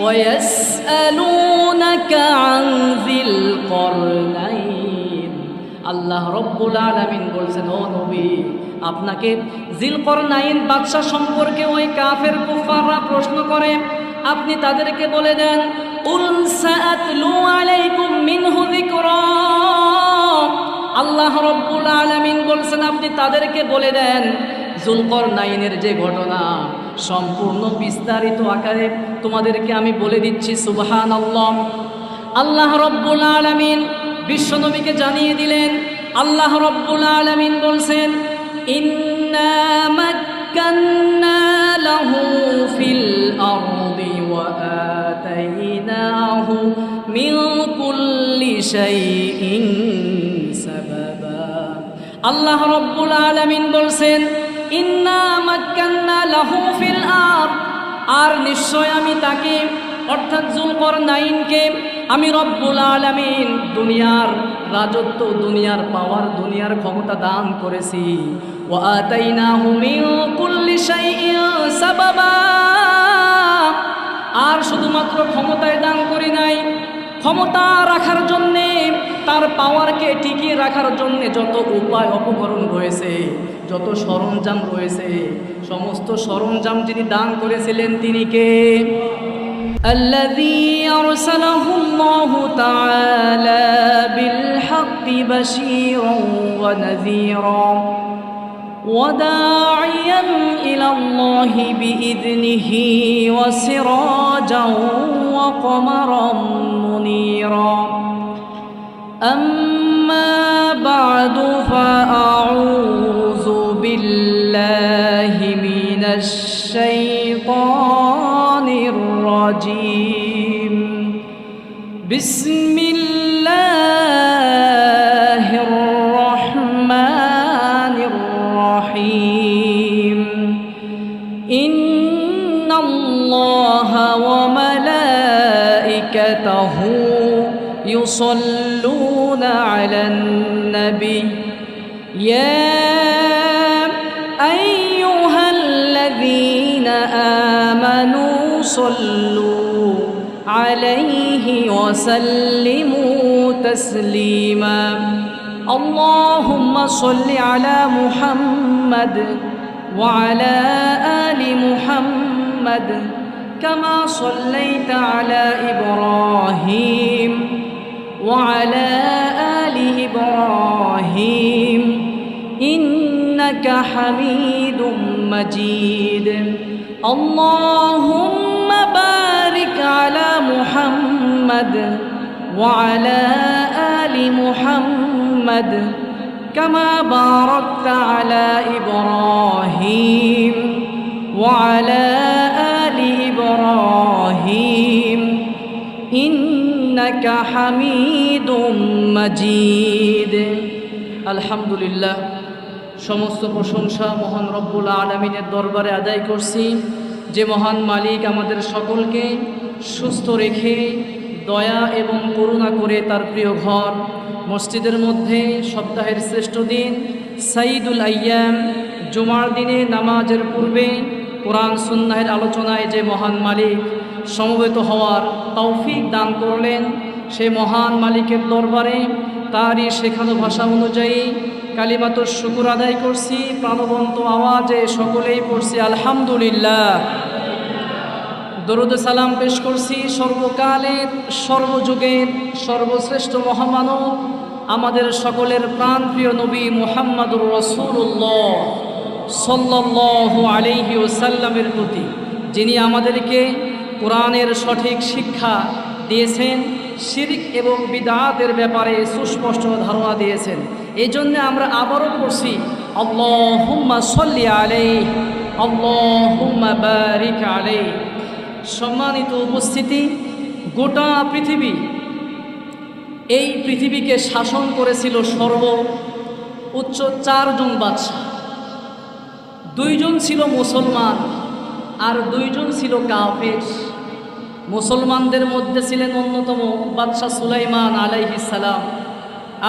ويسألونك عن ذي القرنين আল্লাহ রব্বুল আলামিন বলছেন, ও নবী, আপনাকে যিলকরনাইন বাদশা সম্পর্কে ওই কাফের কুফাররা প্রশ্ন করে, আপনি তাদেরকে বলে দেন, উল সাআতলু আলাইকুম মিনহু যিকরা। আল্লাহ রব্বুল আলামিন বলছেন, আপনি তাদেরকে বলে দেন, যুলকরনাইনের যে ঘটনা সম্পূর্ণ বিস্তারিত আকারে তোমাদেরকে আমি বলে দিচ্ছি। সুবহানাল্লাহ। আল্লাহ রব্বুল আলামিন বিশ্বনবীকে জানিয়ে দিলেন, আল্লাহ রব্বুল আলামিন বলছেন, ইন্না মাক্কান্না লাহু ফিল আরদি ওয়া আতাইনাহু মিন কুল্লি শাইইন সাবাবা। আল্লাহ রব্বুল আলামিন বলছেন, ইন্না মাক্কান্না লাহু ফিল আরদ, আর নিশ্চয় আমি তাকে অর্থাৎ যুলকরনাইনকে আমি রব্বুল আলামিন দুনিয়ার রাজত্ব, দুনিয়ার পাওয়ার, দুনিয়ার ক্ষমতা দান করেছি। ওয়া আতাইনাহু মিন কুল্লি শাইইন সাবাবা, আর শুধুমাত্র ক্ষমতায় দান করি নাই, ক্ষমতা রাখার জন্যে, তার পাওয়ারকে টিকিয়ে রাখার জন্যে যত উপায় উপকরণ রয়েছে, যত সরঞ্জাম রয়েছে, সমস্ত সরঞ্জাম যিনি দান করেছিলেন তিনি কে? الذي أرسله الله تعالى بالحق بشيرا ونذيرا وداعيا إلى الله بإذنه وسراجا وقمرا منيرا أما بعد فأعوذ بالله من الشيطان الرجيم بسم الله الرحمن الرحيم إن الله وملائكته يصلون على النبي يا أيها الذين آمنوا صلوا عليه وسلموا تسليما اللهم صل على محمد وعلى آل محمد كما صليت على إبراهيم وعلى آل إبراهيم إنك حميد مجيد اللهم بارك على محمد وعلى آل محمد كما باركت على إبراهيم وعلى آل إبراهيم إنك حميد مجيد الحمد لله সমস্ত প্রশংসা মহান রব্বুল আলামিনের দরবারে আদায় করছি, যে মহান মালিক আমাদের সকলকে সুস্থ রেখে দয়া এবং করুণা করে তার প্রিয় ঘর মসজিদের মধ্যে সপ্তাহের শ্রেষ্ঠ দিন সাইদুল আইয়াম জুমার দিনে নামাজের পূর্বে কোরআন সুন্নাহের আলোচনায় যে মহান মালিক সমবেত হওয়ার তৌফিক দান করলেন, সেই মহান মালিকের দরবারে তারই শেখানো ভাষা অনুযায়ী কালিমাতুর শুকুর আদায় করছি। প্রাণবন্ত আওয়াজে সকলেই পড়ছি আলহামদুলিল্লাহ। দরুদ সালাম পেশ করছি সর্বকালের, সর্বযুগের সর্বশ্রেষ্ঠ মহামানব আমাদের সকলের প্রাণপ্রিয় নবী মুহাম্মদুর রাসূলুল্লাহ সাল্লাল্লাহু আলাইহি ওয়াসাল্লামের প্রতি, যিনি আমাদেরকে কোরআনের সঠিক শিক্ষা দিয়েছেন, শিরক এবং বিদআতের ব্যাপারে সুস্পষ্ট ধারণা দিয়েছেন। এই জন্য আমরা আবারও পড়ছি আল্লাহুম্মা সাল্লি আলাইহি আল্লাহুম্মা বারিক আলাইহি। সম্মানিত উপস্থিতি, গোটা পৃথিবী, এই পৃথিবীকে শাসন করেছিল সর্বোচ্চ 4 জন বাদশা। 2 জন ছিল মুসলমান আর 2 জন ছিল কাফের। মুসলমানদের মধ্যে ছিলেন অন্যতম বাদশাহ সুলাইমান আলাইহিস সালাম,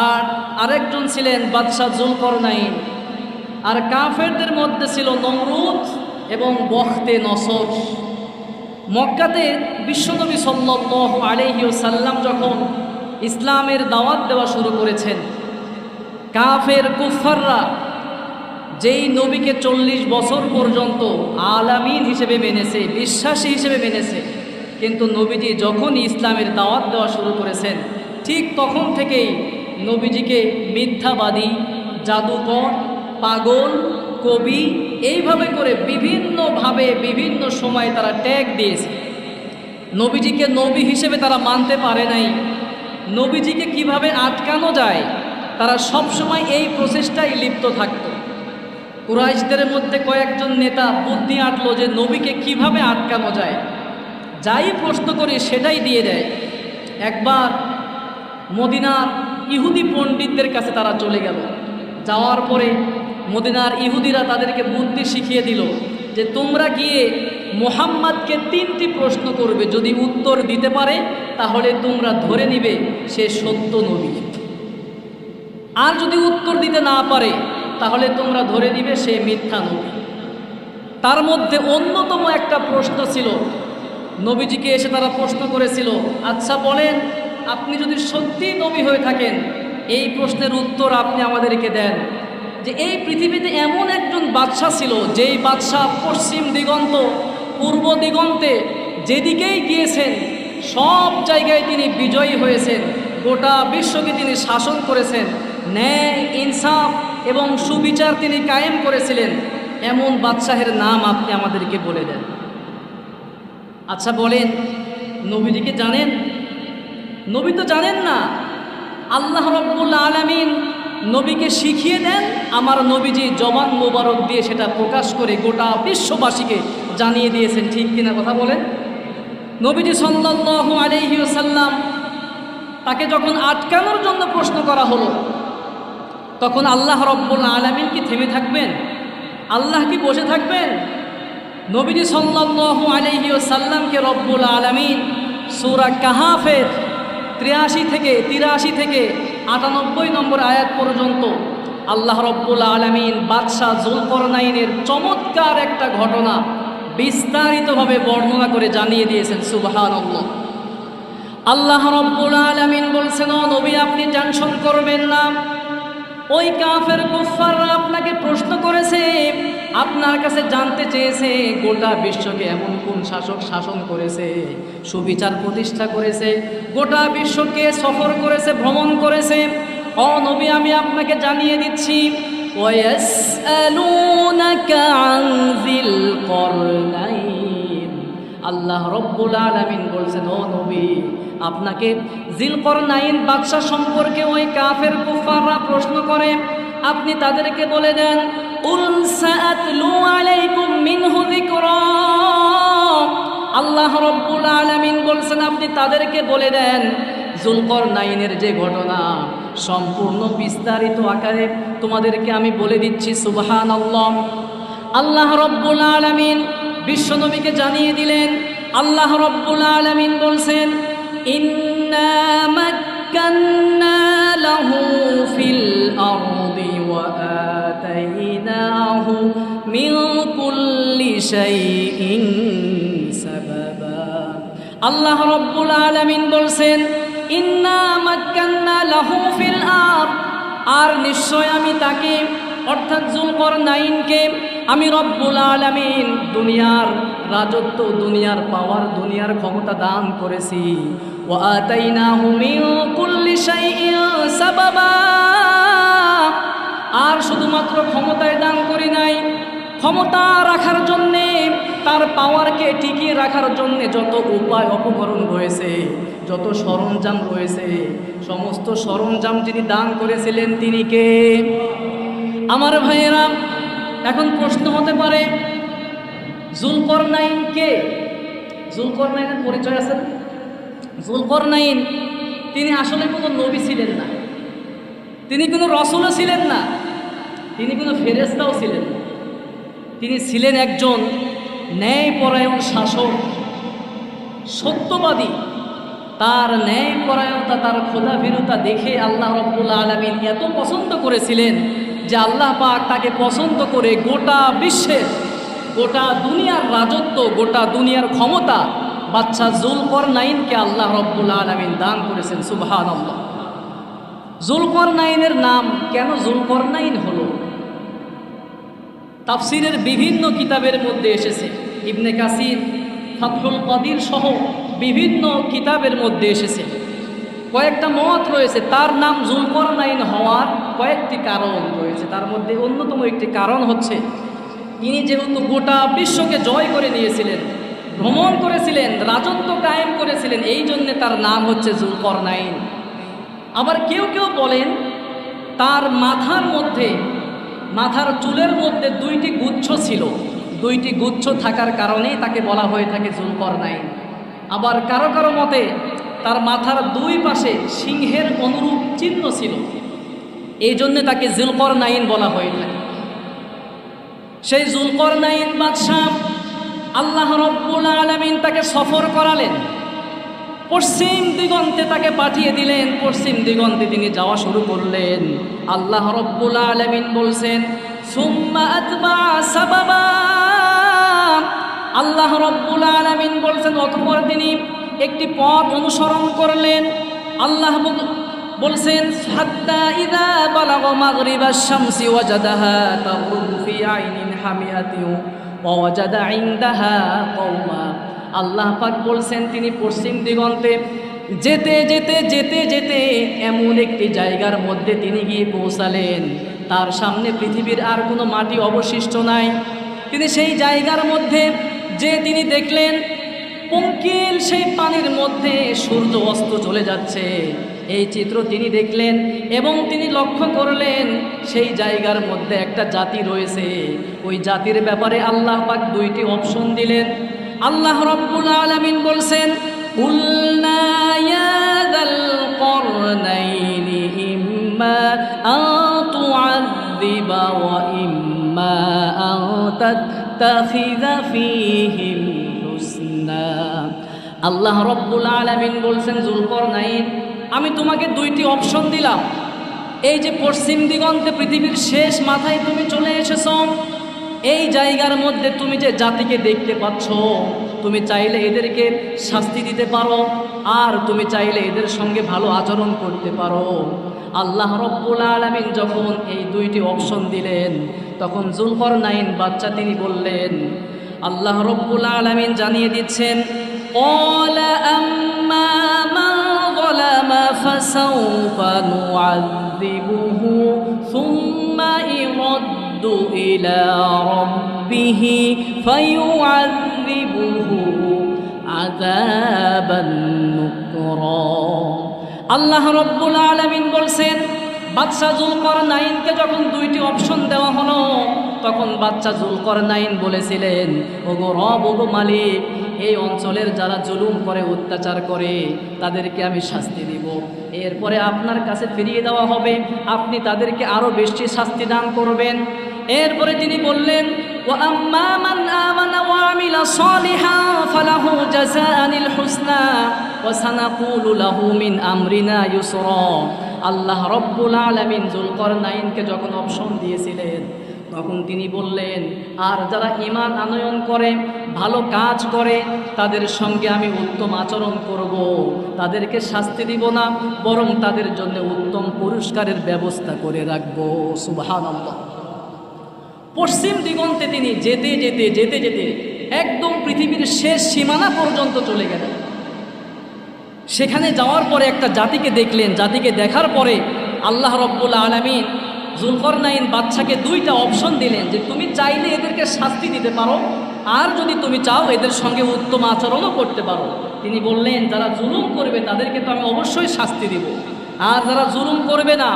আর আরেকজন ছিলেন বাদশাহ যুলকরনাইন। আর কাফেরদের মধ্যে ছিল নমরুদ এবং বখতে নসর। মক্কাতে বিশ্বনবী সাল্লাল্লাহু আলাইহি ওয়াসাল্লাম যখন ইসলামের দাওয়াত দেওয়া শুরু করেছেন, কাফের কুফাররা যেই নবীকে 40 বছর পর্যন্ত আলামিন হিসেবে মেনেছে, বিশ্বাসী হিসেবে মেনেছে, কিন্তু নবীজি যখন ইসলামের দাওয়াত দেওয়া শুরু করেছেন ঠিক তখন থেকেই নবীজিকে মিথ্যাবাদী, জাদুকর, পাগল, কবি এইভাবে করে বিভিন্নভাবে বিভিন্ন সময় তারা ট্যাগ দিয়েছে। নবীজিকে নবী হিসেবে তারা মানতে পারে নাই। নবীজিকে কিভাবে আটকানো যায় তারা সবসময় এই প্রচেষ্টায় লিপ্ত থাকত। কুরাইশদের মধ্যে কয়েকজন নেতা বুদ্ধি আটলো যে নবীকে কিভাবে আটকানো যায়, যাই প্রশ্ন করি সেটাই দিয়ে দেয়। একবার মদিনার ইহুদি পণ্ডিতদের কাছে তারা চলে গেল। যাওয়ার পরে মদিনার ইহুদিরা তাদেরকে বুদ্ধি শিখিয়ে দিল যে তোমরা গিয়ে মুহাম্মাদকে 3টি প্রশ্ন করবে, যদি উত্তর দিতে পারে তাহলে তোমরা ধরে নিবে সে সত্য নবী, আর যদি উত্তর দিতে না পারে তাহলে তোমরা ধরে নিবে সে মিথ্যা নবী। তার মধ্যে অন্যতম একটা প্রশ্ন ছিল, নবীজিকে এসে তারা প্রশ্ন করেছিল, আচ্ছা বলেন আপনি যদি সত্যি নবী হয়ে থাকেন এই প্রশ্নের উত্তর আপনি আমাদেরকে দেন যে এই পৃথিবীতে এমন একজন বাদশাহ ছিল যেই বাদশাহ পশ্চিম দিগন্ত পূর্ব দিগন্তে যেদিকেই গিয়েছেন সব জায়গায় তিনি বিজয়ী হয়েছেন, গোটা বিশ্বকে তিনি শাসন করেছেন, ন্যায় ইনসাফ এবং সুবিচার তিনি কায়েম করেছিলেন, এমন বাদশাহের নাম আপনি আমাদেরকে বলে দেন। আচ্ছা বলেন নবীজিকে জানেন? নবী তো জানেন না। আল্লাহ রাব্বুল আলামিন নবীকে শিখিয়ে দেন, আমার নবীজি জবান মোবারক দিয়ে সেটা প্রকাশ করে গোটা বিশ্ববাসীকে জানিয়ে দিয়েছেন। ঠিক কিনা কথা বলেন? নবীজি সাল্লাল্লাহু আলাইহি ওয়াসাল্লাম তাকে যখন আটকানোর জন্য প্রশ্ন করা হলো তখন আল্লাহ রাব্বুল আলামিন কি থেমে থাকবেন? আল্লাহ কি বসে থাকবেন? নবীজি সাল্লাল্লাহু আলাইহি ওয়াসাল্লামকে রব্বুল আলামিন সূরা কাহাফের 83 থেকে 98 নম্বর আয়াত পর্যন্ত আল্লাহ রব্বুল আলামিন বাদশাহ যুলকরনাইনের চমৎকার একটা ঘটনা বিস্তারিতভাবে বর্ণনা করে জানিয়ে দিয়েছেন। সুবহানাল্লাহ। আল্লাহ রব্বুল আলামিন বলছেন, ও নবী আপনি টেনশন করবেন না, ওই কাফের কুফাররা আপনাকে প্রশ্ন করেছে, আপনার কাছে জানতে চেয়েছে গোটা বিশ্বকে এমন কোন শাসক শাসন করেছে, সুবিচার প্রতিষ্ঠা করেছে, গোটা বিশ্বকে সফর করেছে, ভ্রমণ করেছে। ও নবী আমি আপনাকে জানিয়ে দিচ্ছি, ওয়ায়াসআলুনাকা আন যিল করনাইন। আল্লাহ রব্বুল আলামিন বলছেন, ও নবী আপনাকে যিলকরনাইন বাদশা সম্পর্কে ওই কাফের কুফাররা প্রশ্ন করে, আপনি তাদেরকে বলে দেন উল সাআতলু আলাইকুম মিনহু যিকরা। আল্লাহ রাব্বুল আলামিন বলছেন আপনি তাদেরকে বলে দেন যুলকরনাইনের যে ঘটনা সম্পূর্ণ বিস্তারিত আকারে তোমাদেরকে আমি বলে দিচ্ছি। সুবহানাল্লাহ। আল্লাহ রাব্বুল আলামিন বিশ্বনবীকে জানিয়ে দিলেন, আল্লাহ রাব্বুল আলামিন বলছেন ইন্না মাক্কান্না লাহু ফিল আরদি ওয়া আতাইনাহু মিন কুল্লি শাইইন সাবাবা। আল্লাহ রাব্বুল আলামিন বলছেন ইন্না মাক্কান্না লাহু ফিল আরদ, আর নিশ্চয় আমি তাকে অর্থাৎ যুলকরনাইনকে আমি রব্বুল আলামিন দুনিয়ার রাজত্ব, দুনিয়ার পাওয়ার, দুনিয়ার ক্ষমতা দান করেছি। ওয়া আতাইনাহু মিন কুল্লি শাইইন সাবাবা। আর শুধুমাত্র ক্ষমতায় দান করি নাই, ক্ষমতা রাখার জন্যে, তার পাওয়ারকে টিকিয়ে রাখার জন্যে যত উপায় উপকরণ রয়েছে, যত সরঞ্জাম রয়েছে, সমস্ত সরঞ্জাম যিনি দান করেছিলেন তিনি কে? আমার ভাইয়েরা, এখন প্রশ্ন হতে পারে যুলকরনাইন কে? যুলকরনাইনের পরিচয় আছে? যুলকরনাইন তিনি আসলে কোনো নবী ছিলেন না, তিনি কোনো রসুলও ছিলেন না, তিনি কোনো ফেরেশতাও ছিলেন না। তিনি ছিলেন একজন ন্যায়পরায়ণ শাসক, সত্যবাদী। তার ন্যায়পরায়ণতা, তার খোদাভীরুতা দেখে আল্লাহ রাব্বুল আলামিন এত পছন্দ করেছিলেন যে আল্লাহ পাক তাকে পছন্দ করে গোটা দুনিয়ার রাজত্ব, গোটা দুনিয়ার ক্ষমতা বাদশা যুলকরনাইনকে আল্লাহ রব্বুল আলামিন দান করেছেন। সুবহানাল্লাহ। যুলকরনাইনের নাম কেন যুলকরনাইন হলো? তাফসিরের বিভিন্ন কিতাবের মধ্যে এসেছে। ইবনে কাসির, ফাতহুল কাদির সহ বিভিন্ন কিতাবের মধ্যে এসেছে। কয়েকটা মত রয়েছে তার নাম যুলকরনাইন হওয়ার কয়েকটি কারণ রয়েছে। তার মধ্যে অন্যতম একটি কারণ হচ্ছে তিনি যেহেতু গোটা বিশ্বকে জয় করে নিয়েছিলেন, ভ্রমণ করেছিলেন, রাজত্ব কায়েম করেছিলেন, এই জন্যে তার নাম হচ্ছে যুলকরনাইন। আবার কেউ কেউ বলেন তার মাথার চুলের মধ্যে দুইটি গুচ্ছ ছিল, দুইটি গুচ্ছ থাকার কারণেই তাকে বলা হয়ে থাকে যুলকরনাইন। আবার কারো কারো মতে তার মাথার দুই পাশে সিংহের অনুরূপ চিহ্ন ছিল, এই জন্যে তাকে যুলকরনাইন বলা হয়ে থাকে। সেই যুলকরনাইন বাদশাহ আল্লাহ রব্বুল আলামিন তাকে সফর করালেন, পশ্চিম দিগন্তে তাকে পাঠিয়ে দিলেন। পশ্চিম দিগন্তে তিনি যাওয়া শুরু করলেন। আল্লাহ রব্বুল আলামিন বলছেন সুম্মা আতবা সাবাবা। আল্লাহ রব্বুল আলামিন বলছেন অতঃপর তিনি একটি পথ অনুসরণ করলেন। আল্লাহ বলছেন হাত্তা ইযা বালাগা মাগরিবাশ শামসি ওয়াজাদাহা তাগরুবু ফি আইনিন হামিয়াতিন ওয়া ওয়াজাদা ইনদাহা কওমা। আল্লাহ পাক বলছেন তিনি পশ্চিম দিগন্তে যেতে যেতে যেতে যেতে এমন একটি জায়গার মধ্যে তিনি গিয়ে পৌঁছালেন, তার সামনে পৃথিবীর আর কোনো মাটি অবশিষ্ট নাই। তিনি সেই জায়গার মধ্যে যে তিনি দেখলেন পঙ্কিল সেই পানির মধ্যে সূর্য অস্ত চলে যাচ্ছে, এই চিত্র তিনি দেখলেন এবং তিনি লক্ষ্য করলেন সেই জায়গার মধ্যে একটা জাতি রয়েছে। ওই জাতির ব্যাপারে আল্লাহ পাক দুইটি অপশন দিলেন। আল্লাহ রব্বুল আলামিন বলছেন কুলনা ইয়া যাল করনাইনি ইম্মা আন তুআযযিবা ওয়া ইম্মা আন তাত্তাখিযা ফীহিম হুসনা। আল্লাহ রব্বুল আলামিন বলছেন যুলকরনাইন, আমি তোমাকে দুইটি অপশন দিলাম। এই যে পশ্চিম দিগন্তে পৃথিবীর শেষ মাথায় তুমি চলে এসেছো, এই জায়গার মধ্যে তুমি যে জাতিকে দেখতে পাচ্ছ, তুমি চাইলে এদেরকে শাস্তি দিতে পারো, আর তুমি চাইলে এদের সঙ্গে ভালো আচরণ করতে পারো। আল্লাহ রব্বুল আলামিন যখন এই দুইটি অপশন দিলেন, তখন যুলকরনাইন বাচ্চা তিনি বললেন, আল্লাহ রব্বুল আলামিন জানিয়ে দিচ্ছেন ক্বালা আম্মা মান যালামা ফাসাউফা নুআযযিবুহু সুম্মা ইরাদ্দু ইলা রাব্বিহি ফায়ুআযযিবুহু আযাবান নুকরা। আল্লাহ রব্বুল আলামিন বলছেন বাদশা যুলকরনাইনকে যখন দুইটি অপশন দেওয়া হলো, তখন বাদশা যুলকরনাইন বলেছিলেন ওগো রব, ওগো মালিক, এই অঞ্চলের যারা জুলুম করে, অত্যাচার করে, তাদেরকে আমি শাস্তি দিব। এরপরে আপনার কাছে ফিরিয়ে দেওয়া হবে, আপনি তাদেরকে আরও বেশি শাস্তি দান করবেন। এরপরে তিনি বললেন ওয়া আম্মা মান আমানা ওয়া আমিলা সালিহান ফালাহু জাযাআনিল হুসনা ওয়া সানাকুলু লাহু মিন আমরিনা ইউসরা। আল্লাহ রব্বুল আলামিন যুলকরনাইনকে যখন অপশন দিয়েছিলেন, তখন তিনি বললেন আর যারা ঈমান আনয়ন করে, ভালো কাজ করে, তাদের সঙ্গে আমি উত্তম আচরণ করব, তাদেরকে শাস্তি দিব না, বরং তাদের জন্য উত্তম পুরস্কারের ব্যবস্থা করে রাখব। সুবহানাল্লাহ। পশ্চিম দিগন্তে তিনি যেতে যেতে যেতে যেতে একদম পৃথিবীর শেষ সীমানা পর্যন্ত চলে গেলেন। সেখানে যাওয়ার পরে একটা জাতিকে দেখলেন। জাতিকে দেখার পরে আল্লাহ রব্বুল আলামিন যুলকরনাইন বাদশাকে দুইটা অপশন দিলেন যে তুমি চাইলে এদেরকে শাস্তি দিতে পারো, আর যদি তুমি চাও এদের সঙ্গে উত্তম আচরণও করতে পারো। তিনি বললেন যারা জুলুম করবে তাদেরকে তো আমি অবশ্যই শাস্তি দিব, আর যারা জুলুম করবে না,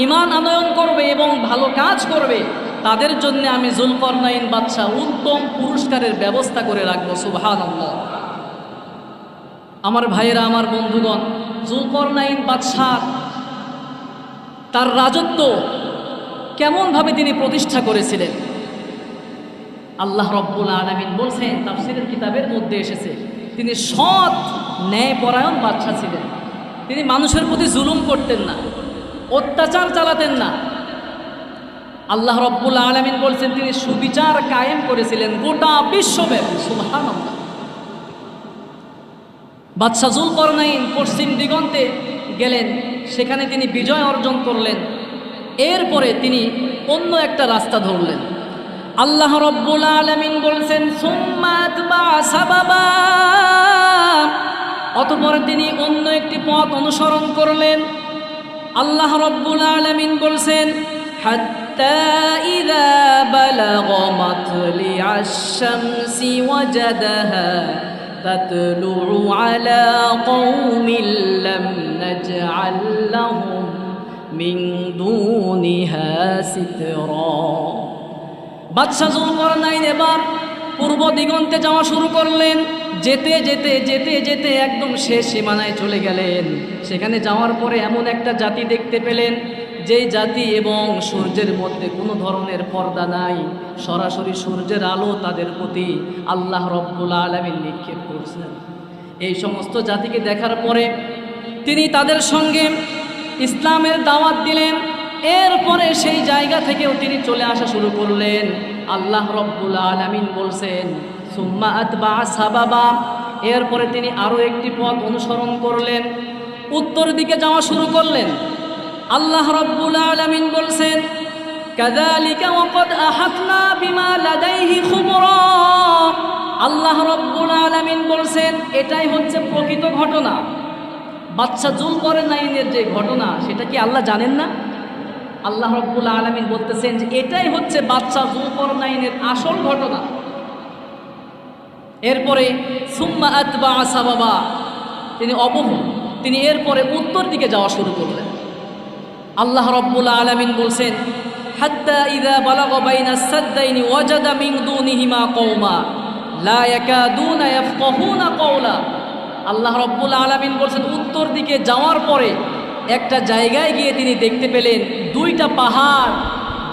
ঈমান আনয়ন করবে এবং ভালো কাজ করবে, তাদের জন্য আমি যুলকরনাইন বাদশা উত্তম পুরস্কারের ব্যবস্থা করে রাখবো। সুবহানাল্লাহ। আমার ভাইয়েরা, আমার বন্ধুগণ, যুলকরনাইন বাদশাহ তার রাজত্ব কেমনভাবে তিনি প্রতিষ্ঠা করেছিলেন, আল্লাহ রব্বুল আলামিন বলছেন, তাফসীরের কিতাবের মধ্যে এসেছে, তিনি সৎ ন্যায়পরায়ণ বাদশা ছিলেন। তিনি মানুষের প্রতি জুলুম করতেন না, অত্যাচার চালাতেন না। আল্লাহ রব্বুল আলামিন বলছেন তিনি সুবিচার কায়েম করেছিলেন গোটা বিশ্বব্যাপী। সুবহানাল্লাহ। বাদশা যুলকরনাইন পশ্চিম দিগন্তে গেলেন, সেখানে তিনি বিজয় অর্জন করলেন। এরপরে তিনি অন্য একটা রাস্তা ধরলেন। আল্লাহ রব্বুল আলামিন বলছেন সুম্মা আতবা সাবাবা, অতঃপর তিনি অন্য একটি পথ অনুসরণ করলেন। আল্লাহ রব্বুল আলামিন বলছেন হাত্তা ইযা বালাগা মাতলিআশ শামসি ওয়াজাদাহা তাতলুউ আলা কওমিন লাম নাজআল লাহুম মিন দুনিহা সিতরা। বাদশা যুলকরনাইন এবার পূর্ব দিগন্তে যাওয়া শুরু করলেন। যেতে যেতে যেতে যেতে একদম শেষ সীমানায় চলে গেলেন। সেখানে যাওয়ার পরে এমন একটা জাতি দেখতে পেলেন, যেই জাতি এবং সূর্যের মধ্যে কোনো ধরনের পর্দা নাই, সরাসরি সূর্যের আলো তাদের প্রতি আল্লাহ রব্বুল আলামিন নিক্ষেপ করছেন। এই সমস্ত জাতিকে দেখার পরে তিনি তাদের সঙ্গে ইসলামের দাওয়াত দিলেন। এরপরে সেই জায়গা থেকেও তিনি চলে আসা শুরু করলেন। আল্লাহ রব্বুল আলামিন বলছেন সুম্মা আতবা সাবাবা, এরপরে তিনি আরও একটি পথ অনুসরণ করলেন, উত্তর দিকে যাওয়া শুরু করলেন। আল্লাহ রব্বুল আলামিন বলছেন কাযালিকা ওয়াকাদ আহাতনা বিমা লাদাইহি খুবরা। আল্লাহ রব্বুল আলামিন বলছেন এটাই হচ্ছে প্রকৃত ঘটনা। বাদশা যুলকরনাইনের যে ঘটনা সেটা কি আল্লাহ জানেন না? আল্লাহ রব্বুল আলামিন বলতেছেন যে এটাই হচ্ছে বাদশা যুলকরনাইনের আসল ঘটনা। এরপরে সুম্মা আতবা সাবাবা, তিনি এরপরে উত্তর দিকে যাওয়া শুরু করলেন। আল্লাহ রব্বুল আলামিন বলছেন হাত্তা ইযা বালাগা বাইনাস সাদদাইনি ওয়াজাদা মিন দুনিহিমা কওমা লা ইয়াকাদুনা ইয়াফকাহুনা কওলা। আল্লাহ রব্বুল আলামিন বলছেন উত্তর দিকে যাওয়ার পরে একটা জায়গায় গিয়ে তিনি দেখতে পেলেন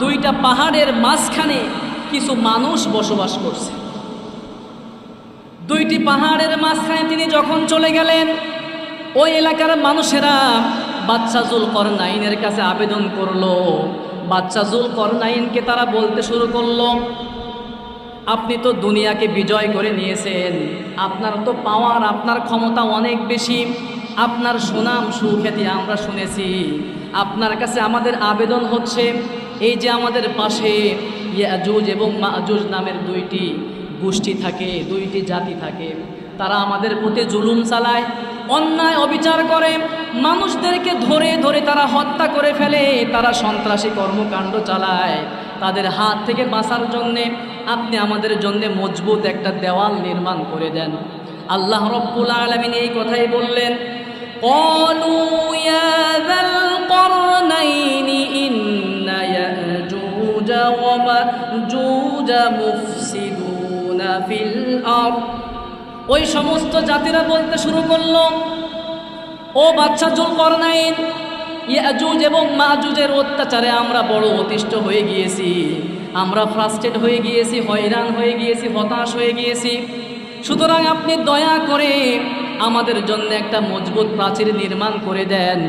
দুইটা পাহাড়ের মাঝখানে কিছু মানুষ বসবাস করছে। দুইটি পাহাড়ের মাঝখানে তিনি যখন চলে গেলেন, ওই এলাকার মানুষেরা বাদশা যুলকরনাইনের কাছে আবেদন করলো। বাদশা যুলকরনাইনকে তারা বলতে শুরু করলো আপনি তো দুনিয়াকে বিজয় করে নিয়েছেন, আপনার তো পাওয়ার, আপনার ক্ষমতা অনেক বেশি, আপনার সুনাম সুখ্যাতি আমরা শুনেছি। আপনার কাছে আমাদের আবেদন হচ্ছে এই যে আমাদের পাশে ইয়াজুজ এবং মাজুজ নামের দুইটি গোষ্ঠী থাকে, দুইটি জাতি থাকে, তারা আমাদের প্রতি জুলুম চালায়, অন্যায় অবিচার করে, মানুষদেরকে ধরে ধরে তারা হত্যা করে ফেলে, তারা সন্ত্রাসী কর্মকাণ্ড চালায়। তাদের হাত থেকে বাঁচার জন্যে আপনি আমাদের জন্যে মজবুত একটা দেওয়াল নির্মাণ করে দেন। আল্লাহ রব্বুল আলামিন এই কথাই বললেন ক্বালু ইয়া যাল করনাইনি ইন্না ইয়াজুজ ওয়া মাজুজ মুফসিদুনা ফিল আরদ। ওই সমস্ত জাতিরা বলতে শুরু করল ও বাদশা যুলকরনাইন, ইয়াজুজ এবং মাজুজের অত্যাচারে আমরা বড় অতিষ্ঠ হয়ে গিয়েছি, আমরা ফ্রাস্ট্রেট হয়ে গিয়েছি, হয়রান হয়ে গিয়েছি, হতাশ হয়ে গিয়েছি। সুতরাং আপনি দয়া করে আমাদের জন্য একটা মজবুত প্রাচীর নির্মাণ করে দেন।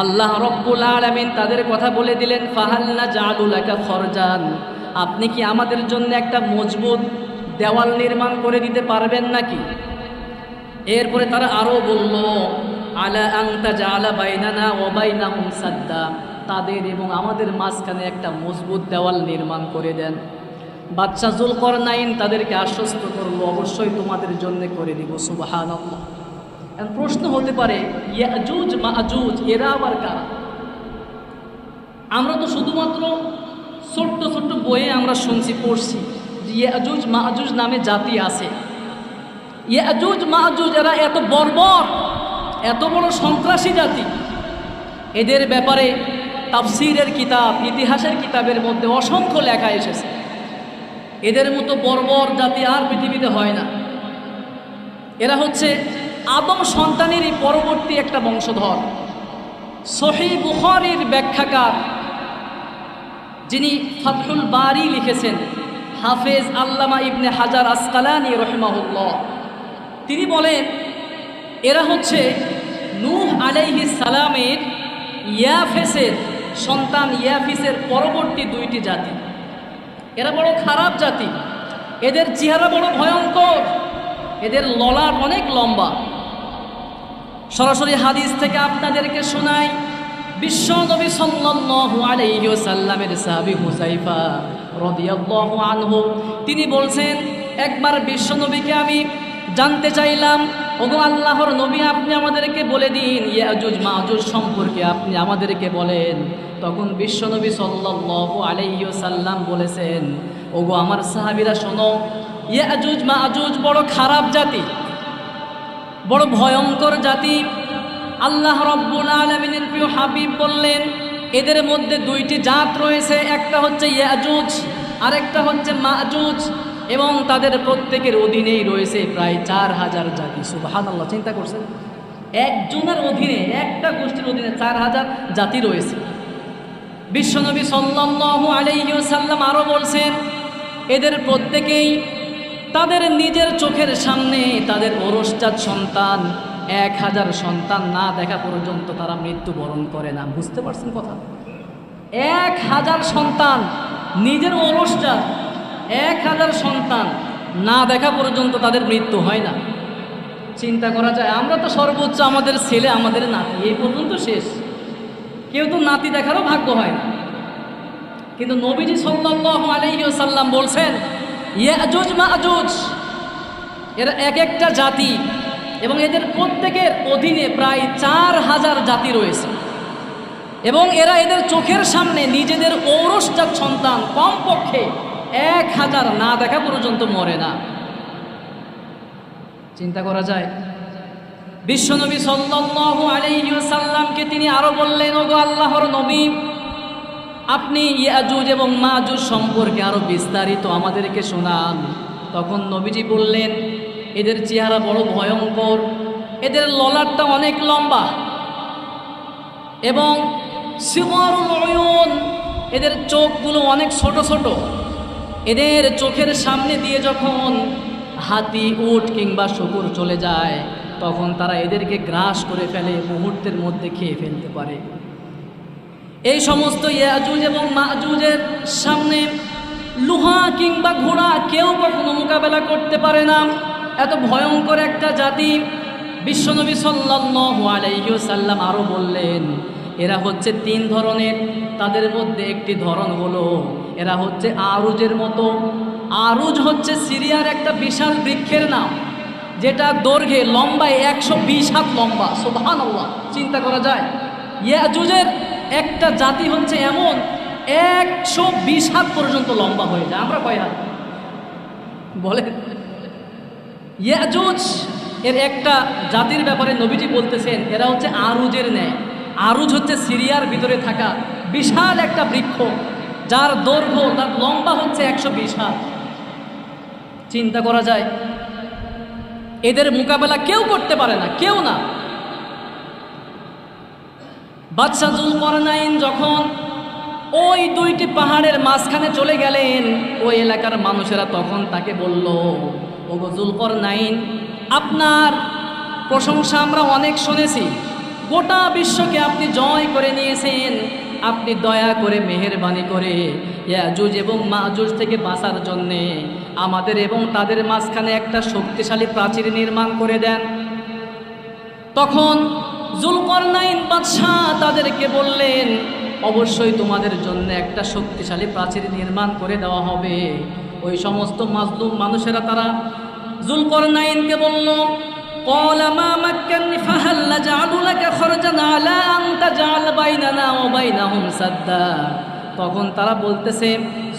আল্লাহ রব্বুল আলামিন তাদের কথা বলে দিলেন ফাহাল নাজআলু লাকা খরজান, আপনি কি আমাদের জন্য একটা মজবুত দেওয়াল নির্মাণ করে দিতে পারবেন নাকি? এরপরে তারা আরও বলল আলা আন তাজআলা বাইনানা ওয়া বাইনাহুম সাদ্দা, তাদের এবং আমাদের মাঝখানে একটা মজবুত দেওয়াল নির্মাণ করে দেন। বাদশা যুলকরনাইন তাদেরকে আশ্বস্ত করলো অবশ্যই তোমাদের জন্য করে দিব। সুবহানাল্লাহ। এখন প্রশ্ন হতে পারে ইয়াজুজ মাজুজ এরা আবার কারা? আমরা তো শুধুমাত্র ছোট্ট ছোট্ট বইয়ে আমরা শুনছি, পড়ছি যে ইয়াজুজ মাজুজ নামে জাতি আছে। ইয়াজুজ মাজুজ এরা এত বর্বর, এত বড় সন্ত্রাসী জাতি, এদের ব্যাপারে তাফসীরের কিতাব, ইতিহাসের কিতাবের মধ্যে অসংখ্য লেখা এসেছে। এদের মতো বর্বর জাতি আর পৃথিবীতে হয় না। এরা হচ্ছে আদম সন্তানেরই পরবর্তী একটা বংশধর। সহিহ বুখারীর ব্যাখ্যাকার যিনি ফাতহুল বারী লিখেছেন, হাফেজ আল্লামা ইবনে হাজার আসকালানী রহিমাহুল্লাহ, তিনি বলেন এরা হচ্ছে নূহ আলাইহিস সালামের ইয়াফেসের সন্তান ইয়াফিসের পরবর্তী দুইটি জাতি, এরা বড় খারাপ জাতি, এদের চেহারা বড় ভয়ঙ্কর, এদের ললাট অনেক লম্বা। সরাসরি হাদিস থেকে আপনাদেরকে শোনাই, বিশ্ব নবী সাল্লাল্লাহু আলাইহি ওয়াসাল্লামের সাহাবী হুযায়ফা রাদিয়াল্লাহু আনহু তিনি বলছেন, একবার বিশ্ব নবীকে আমি জানতে চাইলাম, ওগো আল্লাহর নবী আপনি আমাদেরকে বলে দিন ইয়াজুজ মাজুজ সম্পর্কে আপনি আমাদেরকে বলেন। তখন বিশ্ব নবী সাল্লাল্লাহু আলাইহি ওয়াসাল্লাম বলেছেন, ওগো আমার সাহাবীরা শোনো, ইয়াজুজ মাজুজ বড় খারাপ জাতি, বড় ভয়ঙ্কর জাতি। আল্লাহ রাব্বুল আলামিনের প্রিয় হাবিব বললেন, এদের মধ্যে দুইটি জাত রয়েছে, একটা হচ্ছে ইয়াজুজ আর একটা হচ্ছে মাজুজ, এবং তাদের প্রত্যেকের অধীনেই রয়েছে প্রায় 4000 জাতি। সুবহানাল্লাহ, চিন্তা করছেন, একজনের অধীনে, একটা গোষ্ঠীর অধীনে 4000 জাতি রয়েছে। বিশ্বনবী সাল্লাল্লাহু আলাইহি ওয়াসাল্লাম আরও বলছেন, এদের প্রত্যেকেই তাদের নিজের চোখের সামনে তাদের ওরসজাত সন্তান 1000 সন্তান না দেখা পর্যন্ত তারা মৃত্যুবরণ করে না। বুঝতে পারছেন কথা? 1000 সন্তান, নিজের ওরসজাত 1000 সন্তান না দেখা পর্যন্ত তাদের মৃত্যু হয় না। চিন্তা করা যায়, আমরা তো সর্বোচ্চ আমাদের ছেলে আমাদের নাতি এই পর্যন্ত শেষ, কেউ তো নাতি দেখারও ভাগ্য হয় না। কিন্তু নবীজি সাল্লাল্লাহু আলাইহি ওয়াসাল্লাম বলছেন, ইয়াজুজ মাজুজ এরা এক একটা জাতি, এবং এদের প্রত্যেকের অধীনে প্রায় 4000 জাতি রয়েছে, এবং এরা এদের চোখের সামনে নিজেদের ঔরসজাত সন্তান কমপক্ষে 1000 না দেখা পর্যন্ত মরে না। চিন্তা করা যায়। বিশ্বনবী সাল্লাল্লাহু আলাইহি ওয়াসাল্লামকে তিনি আরো বললেন, ওগো আল্লাহর নবী আপনি ইয়াজুজ এবং মাজুজ সম্পর্কে আরো বিস্তারিত আমাদেরকে শোনান। তখন নবীজি বললেন, এদের চেহারা বড় ভয়ঙ্কর, এদের ললাটটা অনেক লম্বা, এবং সিগরুল উয়ুন এদের চোখগুলো অনেক ছোট ছোট। এদের চোখের সামনে দিয়ে যখন হাতি, উট কিংবা শকুর চলে যায় তখন তারা এদেরকে গ্রাস করে ফেলে, মুহূর্তের মধ্যে খেয়ে ফেলতে পারে। এই সমস্ত ইয়াজুজ এবং মাজুজের সামনে লোহা কিংবা ঘোড়া কেউ কখনো মোকাবেলা করতে পারে না, এত ভয়ঙ্কর একটা জাতি। বিশ্বনবী সাল্লাল্লাহু আলাইহি ওয়াসাল্লাম আরও বললেন, এরা হচ্ছে 3 ধরনের, তাদের মধ্যে একটি ধরন হলো এরা হচ্ছে আরুজের মতো। আরুজ হচ্ছে সিরিয়ার একটা বিশাল বৃক্ষের নাম, যেটা দৈর্ঘ্যে লম্বায় 120 হাত লম্বা। সুবহানাল্লাহ, চিন্তা করা যায়। ইয়াজুজের একটা জাতি হচ্ছে এমন 120 হাত পর্যন্ত লম্বা হয়ে যায়। আমরা কয় হাত বলেন? ইয়াজুজ এর একটা জাতির ব্যাপারে নবীজি বলতেছেন, এরা হচ্ছে আরুজের ন্যায়। আরুজ হচ্ছে সিরিয়ার ভিতরে থাকা বিশাল একটা বৃক্ষ, যার দৈর্ঘ্য, তার লম্বা হচ্ছে 120 হাত। চিন্তা করা যায়, এদের মোকাবেলা কেউ করতে পারে না, কেউ না। বাদশা যুলকরনাইন যখন ওই 2টি পাহাড়ের মাঝখানে চলে গেলেন, ওই এলাকার মানুষেরা তখন তাকে বলল, ওগো যুলকরনাইন আপনার প্রশংসা আমরা অনেক শুনেছি, গোটা বিশ্বকে আপনি জয় করে নিয়েছেন, আপনি দয়া করে মেহেরবানি করে ইয়াজুজ এবং মাজুজ থেকে বাঁচার জন্যে আমাদের এবং তাদের মাঝখানে একটা শক্তিশালী প্রাচীর নির্মাণ করে দেন। তখন যুলকরনাইন বাদশাহ তাদেরকে বললেন, অবশ্যই তোমাদের জন্য একটা শক্তিশালী প্রাচীর নির্মাণ করে দেওয়া হবে। ওই সমস্ত মাজলুম মানুষেরা তারা যুলকরনাইনকে বলল, قال ما مكنني فهل نجعل لك خرجا على أن تجعل بيننا وبينهم سدا। তখন তারা বলতেছে,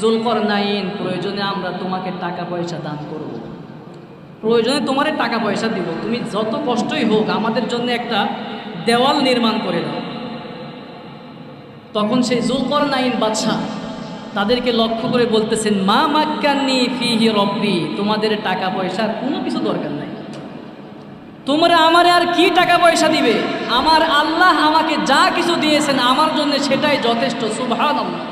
যুলকরনাইন প্রয়োজনে আমরা তোমাকে টাকা পয়সা দান করব, প্রয়োজনে তোমার টাকা পয়সা দিব, তুমি যত কষ্টই হোক আমাদের জন্য একটা দেওয়াল নির্মাণ করে দাও। তখন সেই যুলকরনাইন বাদশাহ তাদেরকে লক্ষ্য করে বলতেছেন, মা মাক্কান্নি ফিহি রব্বি, তোমাদের টাকা পয়সার কোনো কিছু দরকার নাই, তোমরা আমারে আর কি টাকা পয়সা দিবে, আমার আল্লাহ আমাকে যা কিছু দিয়েছেন আমার জন্য সেটাই যথেষ্ট। সুবহানাল্লাহ,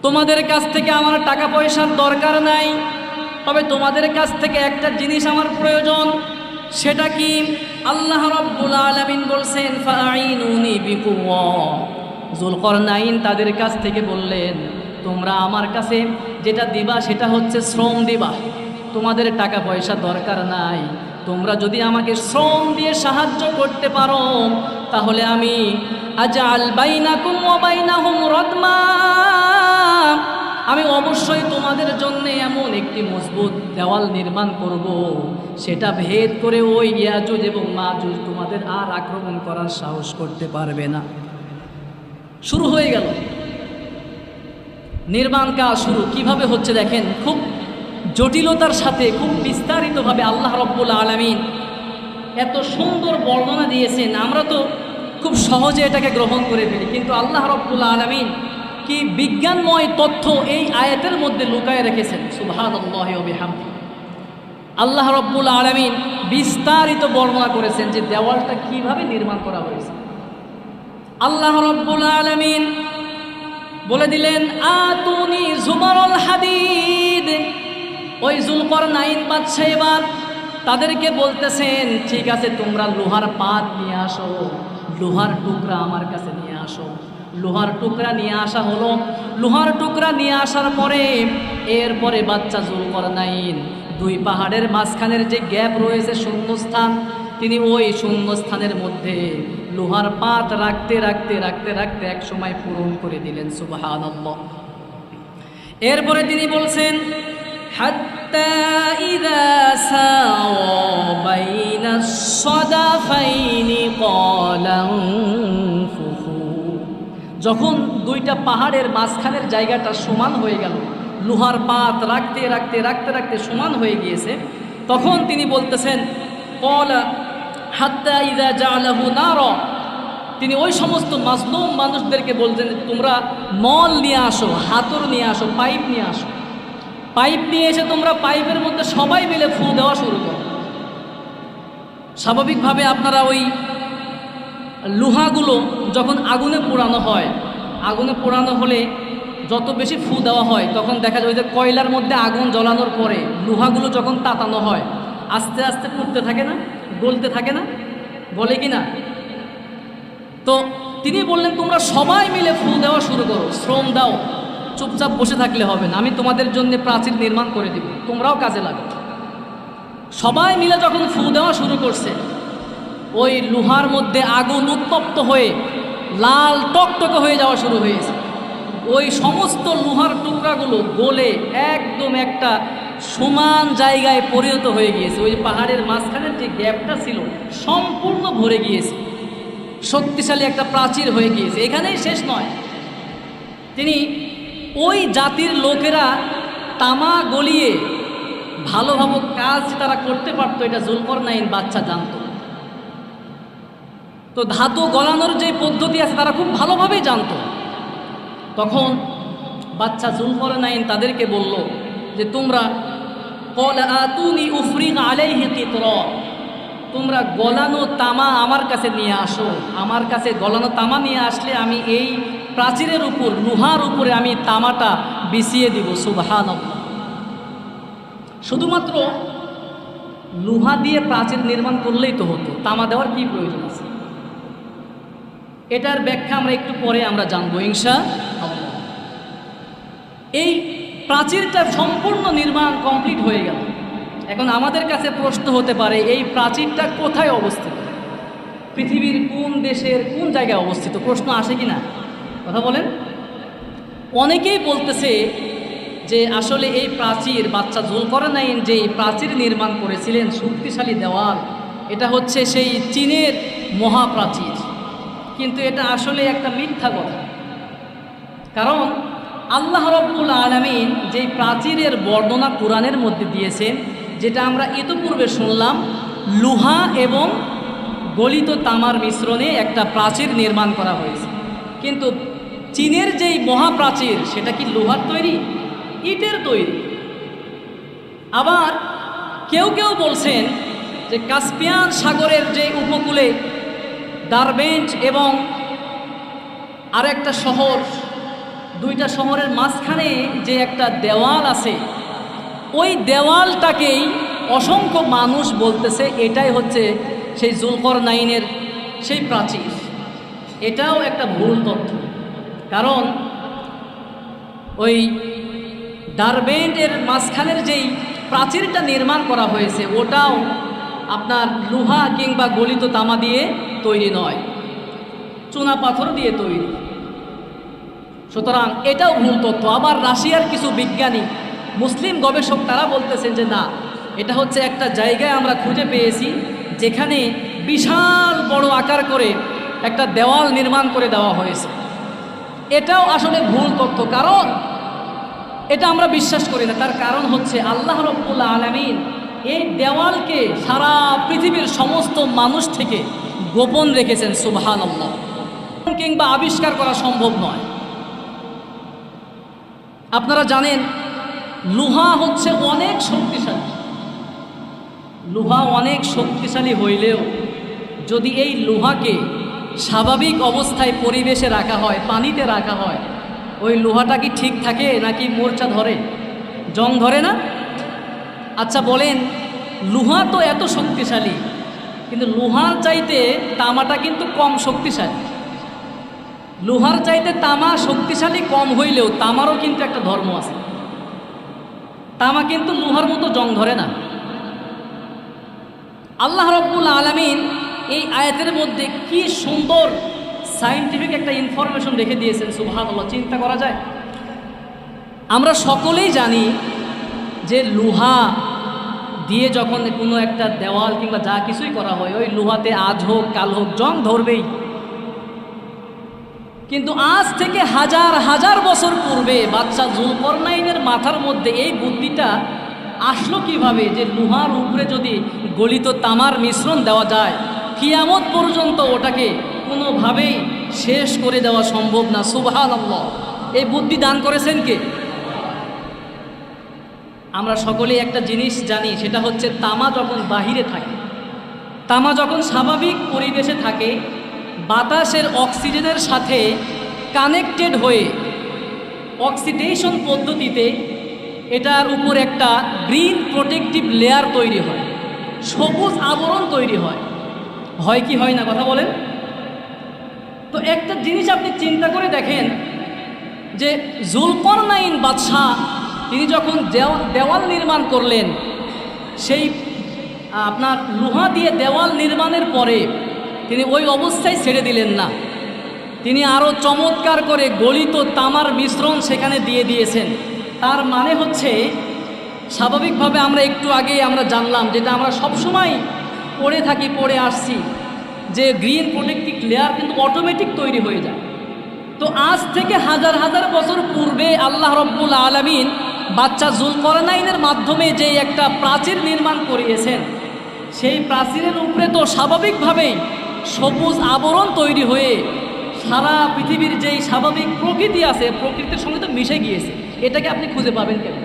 তোমাদের কাছ থেকে আমার টাকা পয়সার দরকার নাই, তবে তোমাদের কাছ থেকে একটা জিনিস আমার প্রয়োজন। সেটা কি? আল্লাহ রাব্বুল আলামিন বলছেন, ফাআইনুনি বিকুওয়া, যুলকরনাইন তাদের কাছ থেকে বললেন, তোমরা আমার কাছে যেটা দিবা সেটা হচ্ছে শ্রম দিবা, তোমাদের টাকা পয়সা দরকার নাই। তোমরা যদি আমাকে শ্রম দিয়ে সাহায্য করতে পারো তাহলে আমি আজআল বাইনাকুম ওয়া বাইনাহুম রাদমা, আমি অবশ্যই তোমাদের জন্য এমন একটি মজবুত দেওয়াল নির্মাণ করব, সেটা ভেদ করে ওই ইয়াজুজ এবং মাজুজ তোমাদের আর আক্রমণ করার সাহস করতে পারবে না। শুরু হয়ে গেল নির্মাণ কাজ শুরু। কিভাবে হচ্ছে দেখেন, খুব জটিলতার সাথে খুব বিস্তারিতভাবে আল্লাহ রব্বুল আলামিন এত সুন্দর বর্ণনা দিয়েছেন। আমরা তো খুব সহজে এটাকে গ্রহণ করে ফেলি, কিন্তু আল্লাহ রব্বুল আলামিন কি বিজ্ঞানময় তথ্য এই আয়াতের মধ্যে লুকায়ে রেখেছেন। সুবহানাল্লাহি ওয়া বিহামদিহি। আল্লাহ রব্বুল আলামিন বিস্তারিত বর্ণনা করেছেন যে দেওয়ালটা কিভাবে নির্মাণ করা হয়েছে। আল্লাহ রব্বুল আলামিন বলে দিলেন, আতুনি জুবারুল হাদিদ। ওই যুলকরনাইন বাদশা এবার তাদেরকে বলতেছেন, ঠিক আছে তোমরা লোহার পাত নিয়ে আসো, লোহার টুকরা আমার কাছে নিয়ে আসো। লোহার টুকরা নিয়ে আসা হলো। লোহার টুকরা নিয়ে আসার পরে এরপরে বাচ্চা যুলকরনাইন দুই পাহাড়ের মাঝখানের যে গ্যাপ রয়েছে শূন্যস্থান, তিনি ওই শূন্যস্থানের মধ্যে লোহার পাত রাখতে রাখতে রাখতে রাখতে এক সময় পূরণ করে দিলেন। সুবহানাল্লাহ। এরপরে তিনি বলছেন, হাত্তা ইযা সাওয়া বাইনাস সাদাফাইনি ক্বালা ফুহু। যখন দুইটা পাহাড়ের মাঝখানের জায়গাটা সমান হয়ে গেল, লোহার পাত রাখতে রাখতে রাখতে রাখতে সমান হয়ে গিয়েছে, তখন তিনি বলতেছেন, ক্বালা হাত্তা ইযা জাআলাহু নারা। তিনি ওই সমস্ত মাজলুম মানুষদেরকে বলছেন, তোমরা মল নিয়ে আসো, হাতুড় নিয়ে আসো, পাইপ নিয়ে আসো। পাইপ নিয়ে এসে তোমরা পাইপের মধ্যে সবাই মিলে ফু দেওয়া শুরু করো। স্বাভাবিকভাবে আপনারা ওই লোহাগুলো যখন আগুনে পোড়ানো হয়, আগুনে পোড়ানো হলে যত বেশি ফু দেওয়া হয় তখন দেখা যায় যে কয়লার মধ্যে আগুন জ্বলানোর পরে লোহাগুলো যখন তাতানো হয় আস্তে আস্তে পুড়তে থাকে না, গলতে থাকে না, বলে কি না? তো তিনি বললেন, তোমরা সবাই মিলে ফু দেওয়া শুরু করো, শ্রম দাও, চুপচাপ বসে থাকলে হবে না, আমি তোমাদের জন্য প্রাচীর নির্মাণ করে দিব, তোমরাও কাজে লাগো। সবাই মিলে যখন ফু দেওয়া শুরু করছে, ওই লোহার মধ্যে আগুন উত্তপ্ত হয়ে লাল টকটকে হয়ে যাওয়া শুরু হয়েছে। ওই সমস্ত লোহার টুকরাগুলো গলে একদম একটা সমান জায়গায় পরিণত হয়ে গিয়েছে। ওই পাহাড়ের মাঝখানের যে গ্যাপটা ছিল সম্পূর্ণ ভরে গিয়েছে, শক্তিশালী একটা প্রাচীর হয়ে গিয়েছে। এখানেই শেষ নয়, তিনি ওই জাতির লোকেরা তামা গলিয়ে ভালোভাবে কাজ তারা করতে পারতো, এটা যুলকরনাইন বাদশা জানত। তো ধাতু গলানোর যে পদ্ধতি আছে তারা খুব ভালোভাবেই জানত। তখন বাদশা যুলকরনাইন তাদেরকে বলল যে তোমরা ক্বালা আতুনি উফরিগ আলাইহি কিতরা, তোমরা গলানো তামা আমার কাছে নিয়ে আসো। আমার কাছে গলানো তামা নিয়ে আসলে আমি এই প্রাচীরের উপর, লোহার উপরে আমি তামাটা বিছিয়ে দিব। সুবহানাল্লাহ। শুধুমাত্র লোহা দিয়ে প্রাচীর নির্মাণ করলেই তো হতো, তামা দেওয়ার কি প্রয়োজন আছে? এটার ব্যাখ্যা আমরা একটু পরে আমরা জানবো ইনশাআল্লাহ। এই প্রাচীরটা সম্পূর্ণ নির্মাণ কমপ্লিট হয়ে গেল। এখন আমাদের কাছে প্রশ্ন হতে পারে, এই প্রাচীরটা কোথায় অবস্থিত? পৃথিবীর কোন দেশের কোন জায়গায় অবস্থিত? প্রশ্ন আসে কি না? কথা বলেন। অনেকেই বলতেছে যে আসলে এই প্রাচীর বাদশা যুলকরনাইন যে প্রাচীর নির্মাণ করেছিলেন, শক্তিশালী দেওয়াল, এটা হচ্ছে সেই চীনের মহাপ্রাচীর। কিন্তু এটা আসলে একটা মিথ্যা কথা। কারণ আল্লাহ রব্বুল আলামিন যেই প্রাচীরের বর্ণনা কোরআনের মধ্যে দিয়েছেন, যেটা আমরা ইতিপূর্বে শুনলাম, লোহা এবং গলিত তামার মিশ্রণে একটা প্রাচীর নির্মাণ করা হয়েছে। কিন্তু চীনের যেই মহাপ্রাচীর সেটা কি লোহার তৈরি? ইটের তৈরি। আবার কেউ কেউ বলছেন যে কাস্পিয়ান সাগরের যে উপকূলে ডারবেন্ট এবং আরেকটা শহর, দুইটা শহরের মাঝখানে যে একটা দেওয়াল আছে, ওই দেওয়ালটাকেই অসংখ্য মানুষ বলতেছে এটাই হচ্ছে সেই যুলকরনাইনের সেই প্রাচীর। এটাও একটা ভুল তথ্য। কারণ ওই ডারবেন্টের মাঝখানের যেই প্রাচীরটা নির্মাণ করা হয়েছে ওটাও আপনার লোহা কিংবা গলিত তামা দিয়ে তৈরি নয়, চুনা পাথর দিয়ে তৈরি। সুতরাং এটাও ভুল তথ্য। আবার রাশিয়ার কিছু বিজ্ঞানী মুসলিম গবেষক তারা বলতেছেন যে না, এটা হচ্ছে একটা জায়গায় আমরা খুঁজে পেয়েছি যেখানে বিশাল বড় আকার করে একটা দেওয়াল নির্মাণ করে দেওয়া হয়েছে। এটাও আসলে ভুল তথ্য, কারণ এটা আমরা বিশ্বাস করি না। তার কারণ হচ্ছে আল্লাহ রাব্বুল আলামিন এই দেওয়ালকে সারা পৃথিবীর সমস্ত মানুষ থেকে গোপন রেখেছেন, সুবহানাল্লাহ, কিংবা আবিষ্কার করা সম্ভব নয়। আপনারা জানেন লোহা হচ্ছে অনেক শক্তিশালী। লোহা অনেক শক্তিশালী হইলেও যদি এই লোহাকে স্বাভাবিক অবস্থায় পরিবেশে রাখা হয়, পানিতে রাখা হয়, ওই লোহাটা কি ঠিক থাকে নাকি মোর্চা ধরে, জং ধরে না? আচ্ছা বলেন, লোহা তো এত শক্তিশালী, কিন্তু লোহার চাইতে তামাটা কিন্তু কম শক্তিশালী। লোহার চাইতে তামা শক্তিশালী কম হইলেও তামারও কিন্তু একটা ধর্ম আছে। তামা কিন্তু লোহার মতো জং ধরে না। আল্লাহ রাব্বুল আলামিন এই আয়াতের মধ্যে কি সুন্দর সায়েন্টিফিক একটা ইনফরমেশন রেখে দিয়েছেন, সুবহানাল্লাহ। চিন্তা করা যায়? আমরা সকলেই জানি যে লোহা দিয়ে যখন কোনো একটা দেওয়াল কিংবা যা কিছুই করা হয়, ওই লোহাতে আজ হোক কাল হোক জং ধরবেই। কিন্তু আজ থেকে হাজার হাজার বছর পূর্বে বাদশা যুলকরনাইনের মাথার মধ্যে এই বুদ্ধিটা আসলো কিভাবে যে লোহার উপরে যদি গলিত তামার মিশ্রণ দেওয়া যায়, কিয়ামত পর্যন্ত ওটাকে কোনোভাবেই শেষ করে দেওয়া সম্ভব না। সুবহানাল্লাহ। এই বুদ্ধি দান করেছেন কে? আমরা সকলেই একটা জিনিস জানি, সেটা হচ্ছে তামা যখন বাহিরে থাকে, তামা যখন স্বাভাবিক পরিবেশে থাকে, বাতাসের অক্সিজেনের সাথে কানেক্টেড হয়ে অক্সিডেশন পদ্ধতিতে এটার উপর একটা গ্রিন প্রোটেক্টিভ লেয়ার তৈরি হয়, সবুজ আবরণ তৈরি হয়। হয় কি হয় না, কথা বলেন? তো একটা জিনিস আপনি চিন্তা করে দেখেন যে যুলকরনাইন বাদশাহ তিনি যখন দেওয়াল নির্মাণ করলেন, সেই আপনার লোহা দিয়ে দেওয়াল নির্মাণের পরে তিনি ওই অবস্থায় ছেড়ে দিলেন না, তিনি আরও চমৎকার করে গলিত তামার মিশ্রণ সেখানে দিয়ে দিয়েছেন। তার মানে হচ্ছে স্বাভাবিকভাবে আমরা একটু আগে আমরা জানলাম, যেটা আমরা সবসময় পড়ে আসছি, যে গ্রিন প্রোটেক্টিভ লেয়ার কিন্তু অটোমেটিক তৈরি হয়ে যায়। তো আজ থেকে হাজার হাজার বছর পূর্বে আল্লাহ রাব্বুল আলামিন বাদশা যুলকরনাইনের মাধ্যমে যে একটা প্রাচীর নির্মাণ করিয়েছেন, সেই প্রাচীরের উপরে তো স্বাভাবিকভাবেই সবুজ আবরণ তৈরি হয়ে সারা পৃথিবীর যেই স্বাভাবিক প্রকৃতি আছে, প্রকৃতির সঙ্গে তো মিশে গিয়েছে। এটাকে আপনি খুঁজে পাবেন কেন?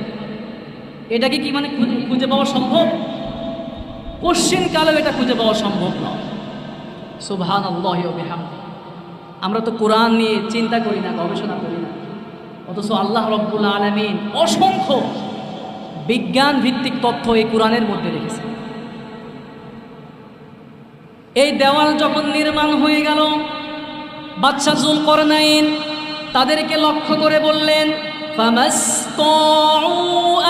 এটাকে কি মানে খুঁজে পাওয়া সম্ভব? কোশ্চিনকালেও এটা খুঁজে পাওয়া সম্ভব নয়। সুবহানাল্লাহি ওয়া বিহামদিহি। আমরা তো কোরআন নিয়ে চিন্তা করি না, গবেষণা করি না, অথচ আল্লাহ রাব্বুল আলামিন অসংখ্য বিজ্ঞান ভিত্তিক তথ্য এই কোরআনের মধ্যে রেখেছে। এই দেওয়াল যখন নির্মাণ হয়ে গেল, বাদশা যুলকরনাইন তাদেরকে লক্ষ্য করে বললেন, ফামাসতাউ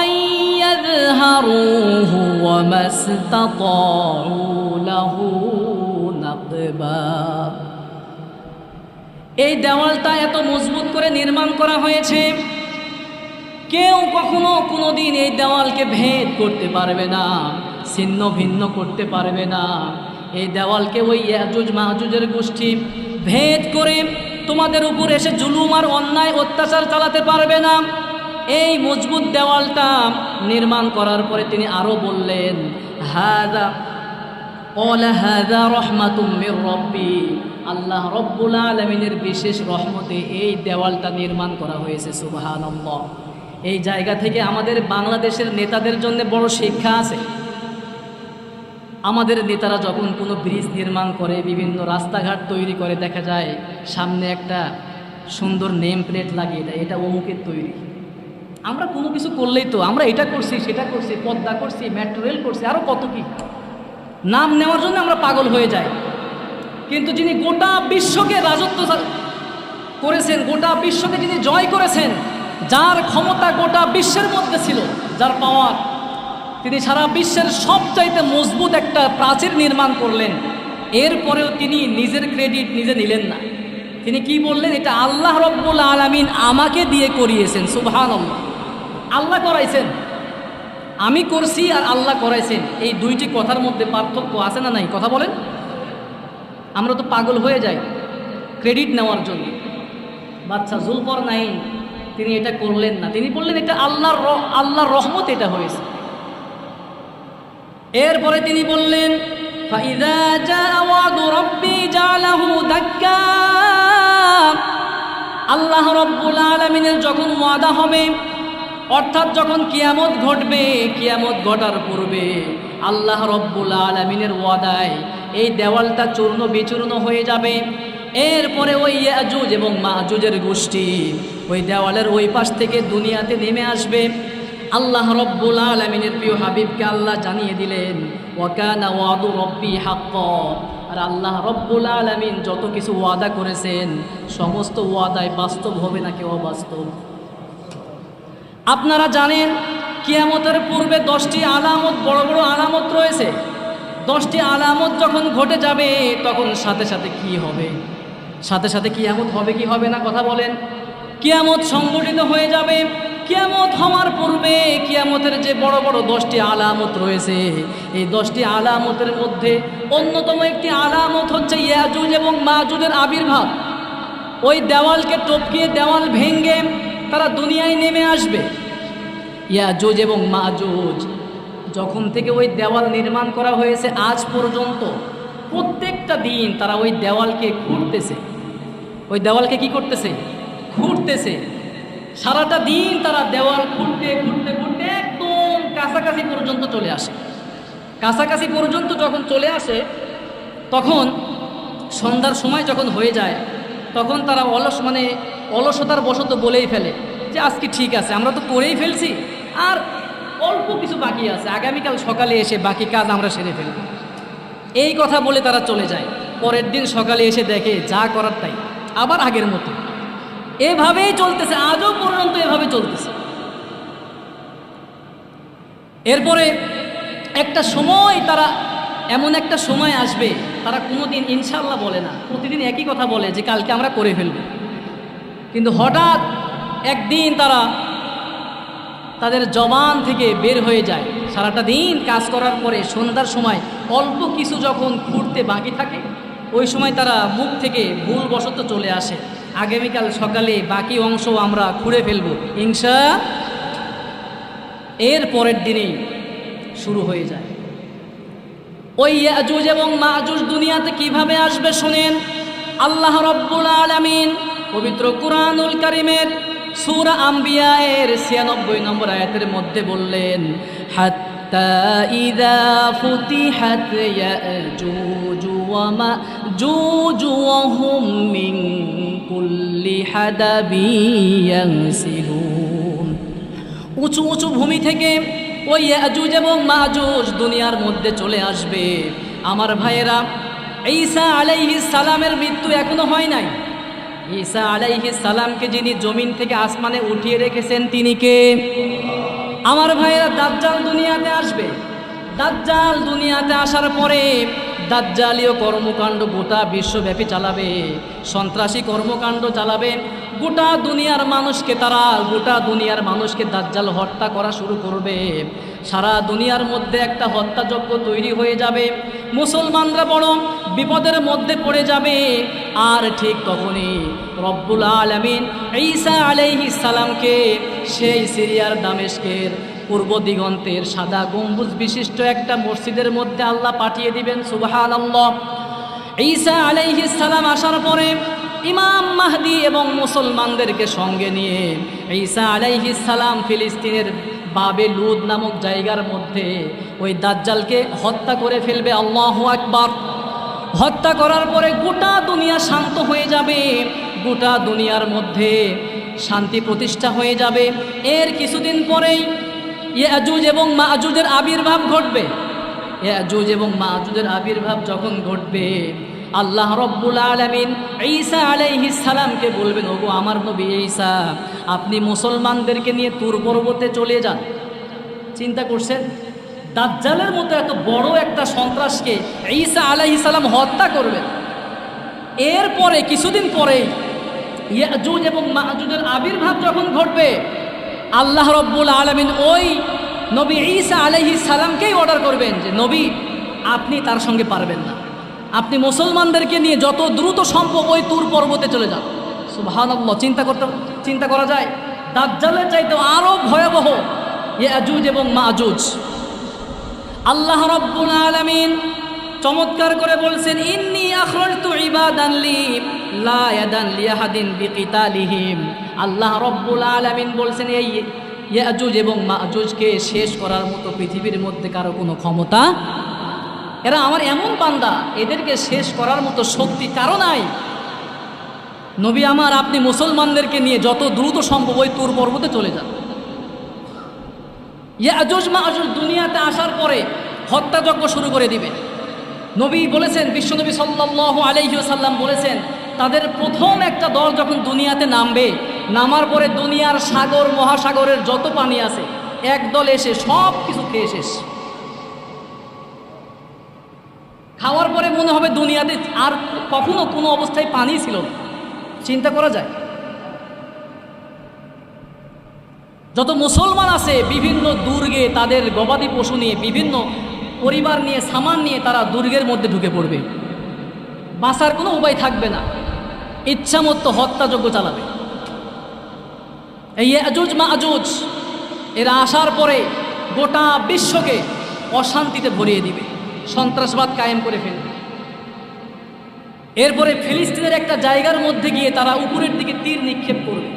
আন ইয়াযহারুহু ওয়া মাসতাতাউ লাহু নাকবা। এই দেওয়ালটা এত মজবুত করে নির্মাণ করা হয়েছে, কেউ কখনো কোনোদিন এই দেওয়ালকে ভেদ করতে পারবে না, ছিন্ন ভিন্ন করতে পারবে না। এই দেওয়ালকে ওই ইয়াজুজ মাহুজের গোষ্ঠী ভেদ করে তোমাদের উপর এসে জুলুম আর অন্যায় অত্যাচার চালাতে পারবে না। এই মজবুত দেওয়ালটা নির্মাণ করার পরে তিনি আরও বললেন, হাযা ক্বালা হাযা রাহমাতুম মির রাব্বি, আল্লাহ রাব্বুল আলামিনের বিশেষ রহমতে এই দেওয়ালটা নির্মাণ করা হয়েছে। সুবহানাল্লাহ। এই জায়গা থেকে আমাদের বাংলাদেশের নেতাদের জন্য বড় শিক্ষা আছে। আমাদের নেতারা যখন কোনো ব্রিজ নির্মাণ করে, বিভিন্ন রাস্তাঘাট তৈরি করে, দেখা যায় সামনে একটা সুন্দর নেম প্লেট লাগিয়ে দেয়, এটা অমুকের তৈরি। আমরা কোনো কিছু করলেই তো আমরা এটা করছি, সেটা করছি, পদ্মা করছি, মেট্রো রেল করছি, আরও কত কি নাম নেওয়ার জন্য আমরা পাগল হয়ে যাই। কিন্তু যিনি গোটা বিশ্বকে রাজত্ব করেছেন, গোটা বিশ্বকে যিনি জয় করেছেন, যার ক্ষমতা গোটা বিশ্বের মধ্যে ছিল, যার পাওয়ার, তিনি সারা বিশ্বের সবচাইতে মজবুত একটা প্রাচীর নির্মাণ করলেন। এরপরেও তিনি নিজের ক্রেডিট নিজে নিলেন না। তিনি কি বললেন? এটা আল্লাহ রব্বুল আলামিন আমাকে দিয়ে করিয়েছেন। সুবহানাল্লাহ। আল্লাহ করাইছেন, আমি করছি আর আল্লাহ করাইছেন, এই দুইটি কথার মধ্যে পার্থক্য আছে না নাই? কথা বলেন। আমরা তো পাগল হয়ে যাই ক্রেডিট নেওয়ার জন্য। বাচ্চা যুলকরনাইন তিনি এটা করলেন না, তিনি বললেন এটা আল্লাহর রহমত এটা হয়েছে। এরপরে তিনি বললেন ফাইযা জাআ ওয়াদু রাব্বি জাআলাহু দাক্কা, আল্লাহ রব্বুল আলামিনের যখন ওয়াদা হবে, অর্থাৎ যখন কিয়ামত ঘটবে, কিয়ামত ঘটার পূর্বে আল্লাহ রব্বুল আলামিনের ওয়াদায় এই দেওয়ালটা চূর্ণ বিচূর্ণ হয়ে যাবে। এরপরে ওই ইয়াজুজ এবং মাজুজের গোষ্ঠী ওই দেওয়ালের ওই পাশ থেকে দুনিয়াতে নেমে আসবে। আল্লাহ রব্বুল আলামিনের প্রিয় হাবিবকে আল্লাহ জানিয়ে দিলেন ওয়াকানা ওয়াদু রব্বি হাক্কা, আর আল্লাহ রব্বুল আলামিন যত কিছু ওয়াদা করেছেন সমস্ত ওয়াদায় বাস্তব হবে নাকি অবাস্তব? আপনারা জানেন কিয়ামতের পূর্বে 10টি আলামত, বড় বড় আলামত রয়েছে। 10টি আলামত যখন ঘটে যাবে তখন সাথে সাথে কি হবে? সাথে সাথে কিয়ামত হবে কি হবে না? কথা বলেন। কিয়ামত সংগঠিত হয়ে যাবে। কিয়ামত হওয়ার পূর্বে কিয়ামতের যে বড় বড় 10টি আলামত রয়েছে, এই 10টি আলামতের মধ্যে অন্যতম একটি আলামত হচ্ছে ইয়াজুজ এবং মাজুজের আবির্ভাব। ওই দেওয়ালকে টপকিয়ে দেওয়াল ভেঙে তারা দুনিয়ায় নেমে আসবে। ইয়াজুজ এবং মাজুজ যখন থেকে ওই দেওয়াল নির্মাণ করা হয়েছে আজ পর্যন্ত প্রত্যেকটা দিন তারা ওই দেওয়ালকে খুঁড়তেছে। ওই দেওয়ালকে কি করতেছে? খুঁড়তেছে। সারাটা দিন তারা দেওয়াল খুঁড়তে খুঁড়তে খুঁড়তে একদম কাছাকাছি পর্যন্ত চলে আসে। কাছাকাছি পর্যন্ত যখন চলে আসে তখন সন্ধ্যার সময় যখন হয়ে যায় তখন তারা অলসতার বশত বলেই ফেলে যে আজকে ঠিক আছে, আমরা তো করেই ফেলছি, আর অল্প কিছু বাকি আছে, আগামীকাল সকালে এসে বাকি কাজ আমরা সেরে ফেলব। এই কথা বলে তারা চলে যায়। পরের দিন সকালে এসে দেখে যা করার তাই, আবার আগের মতো। এভাবেই চলতেছে, আজও পর্যন্ত এভাবে চলতেছে। এরপরে একটা সময় তারা, এমন একটা সময় আসবে তারা কোনোদিন ইনশাআল্লাহ বলে না, প্রতিদিন একই কথা বলে যে কালকে আমরা করে ফেলব। কিন্তু হঠাৎ একদিন তারা তাদের জবান থেকে বের হয়ে যায়। সারাটা দিন কাজ করার পরে সন্ধ্যার সময় অল্প কিছু যখন খুঁড়তে বাকি থাকে ওই সময় তারা মুখ থেকে ভুলবশত চলে আসে আগামীকাল সকালে বাকি অংশ আমরা খুঁড়ে ফেলব ইনশা। এর পরের দিনেই শুরু হয়ে যায়। ওই ইয়াজুজ এবং মাজুজ দুনিয়াতে কিভাবে আসবে শুনেন। আল্লাহ রব্বুল আলামিন পবিত্র কুরআনুল কারীমের সূরা আম্বিয়া এর ৯৬ নম্বর আয়াতের মধ্যে বললেন হাত্তা ইযা ফুতিহাত ইয়াজুজ ওয়া মাজুজ ওয়া হুম মিন কুল্লি হাদাবি ইয়ানসিলুন। উঁচু উঁচু ভূমি থেকে ওই ইয়াজুজ এবং মাজুজ দুনিয়ার মধ্যে চলে আসবে। আমার ভাইয়েরা, ঈসা আলাইহিস সালামের মৃত্যু এখনো হয় নাই। ঈসা আলাইহিস সালামকে যিনি জমিন থেকে আসমানে উঠিয়ে রেখেছেন তিনি কে? আমার ভাইয়েরা, দাজ্জাল দুনিয়াতে আসবে। দাজ্জাল দুনিয়াতে আসার পরে দাজ্জালীয় কর্মকাণ্ড গোটা বিশ্বব্যাপী চালাবে, সন্ত্রাসী কর্মকাণ্ড চালাবে। গোটা দুনিয়ার মানুষকে দাজ্জাল হত্যা করা শুরু করবে। সারা দুনিয়ার মধ্যে একটা হত্যাযজ্ঞ তৈরি হয়ে যাবে। মুসলমানরা বড় বিপদের মধ্যে পড়ে যাবে। আর ঠিক তখনই রব্বুল আলামিন ঈসা আলাইহিস সালামকে সেই সিরিয়ার দামেস্কের পূর্ব দিগন্তের সাদা গম্বুজ বিশিষ্ট একটা মসজিদের মধ্যে আল্লাহ পাঠিয়ে দিবেন। সুবহানাল্লাহ। ঈসা আলাইহিস সালাম আসার পরে ইমাম মাহদি এবং মুসলমানদেরকে সঙ্গে নিয়ে ঈসা আলাইহিস সালাম ফিলিস্তিনের বাবে লুদ নামক জায়গার মধ্যে ওই দাজ্জালকে হত্যা করে ফেলবে। আল্লাহু আকবার। হত্যা করার পরে গোটা দুনিয়া শান্ত হয়ে যাবে, গোটা দুনিয়ার মধ্যে শান্তি প্রতিষ্ঠা হয়ে যাবে। এর কিছুদিন পরেই ইয়াজুজ এবং মাজুজের আবির্ভাব ঘটবে। ইয়াজুজ এবং মাজুজের আবির্ভাব যখন ঘটবে আল্লাহ রব্বুল আলামিন ঈসা আলাইহিস সালামকে বলবেন, ওগো আমার নবী ঈসা, আপনি মুসলমানদেরকে নিয়ে তুর পর্বতে চলে যান। চিন্তা করছেন, দাজ্জালের মতো এত বড় একটা সন্ত্রাসকে ঈসা আলাইহিস সালাম হত্যা করবেন। এরপরে কিছুদিন পরেই ইয়াজুজ এবং মাজুজের আবির্ভাব যখন ঘটবে, আল্লাহ রব্বুল আলামিন ওই নবী ঈসা আলাইহিস সালামকেই অর্ডার করবেন যে নবী, আপনি তার সঙ্গে পারবেন না, আপনি মুসলমানদেরকে নিয়ে যত দ্রুত সম্ভব ওই তুর পর্বতে চলে যান। সুবহানাল্লাহ, চিন্তা করা যায়, দাজ্জালের চাইতে আরো ভয়াবহ ইয়াজুজ এবং মাজুজ। আল্লাহ রব্বুল আলামিন চমৎকার করে বলছেন, ইন্নী আখরাজতু ইবাদান লি লা ইয়াদান লিআহাদিন বিকিতালিহিম। আল্লাহ রব্বুল আলামিন বলছেন, এই ইয়াজুজ এবং মাজুজকে শেষ করার মতো পৃথিবীর মধ্যে কারো কোনো ক্ষমতা, এরা আমার এমন বান্দা, এদেরকে শেষ করার মতো শক্তি কারো নাই। নবী আমার, আপনি মুসলমানদেরকে নিয়ে যত দ্রুত সম্ভব ওই তুর পর্বতে চলে যান। ইয়াজুজ মাজুজ দুনিয়াতে আসার পরে হত্যাযজ্ঞ শুরু করে দিবে। নবী বলেছেন, বিশ্বনবী সাল্লাল্লাহু আলাইহি ওয়াসাল্লাম বলেছেন, তাদের প্রথম একটা দল যখন দুনিয়াতে নামবে, নামার পরে দুনিয়ার সাগর মহাসাগরের যত পানি আছে এক দল এসে সব কিছু খেয়ে শেষ। খাওয়ার পরে মনে হবে দুনিয়াতে আর কখনো কোনো অবস্থায় পানি ছিল না। চিন্তা করা যায়। যত মুসলমান আছে বিভিন্ন দুর্গে তাদের গবাদি পশু নিয়ে, বিভিন্ন পরিবার নিয়ে, সামান নিয়ে তারা দুর্গের মধ্যে ঢুকে পড়বে, বাঁচার কোনো উপায় থাকবে না, ইচ্ছামতো হত্যাযজ্ঞ চালাবে। এই ইয়াজুজ মাজুজ এরা আসার পরে গোটা বিশ্বকে অশান্তিতে ভরিয়ে দিবে, সন্ত্রাসবাদ কায়েম করে ফেলবে। এরপরে ফিলিস্তিনের একটা জায়গার মধ্যে গিয়ে তারা উপরের দিকে তীর নিক্ষেপ করবে।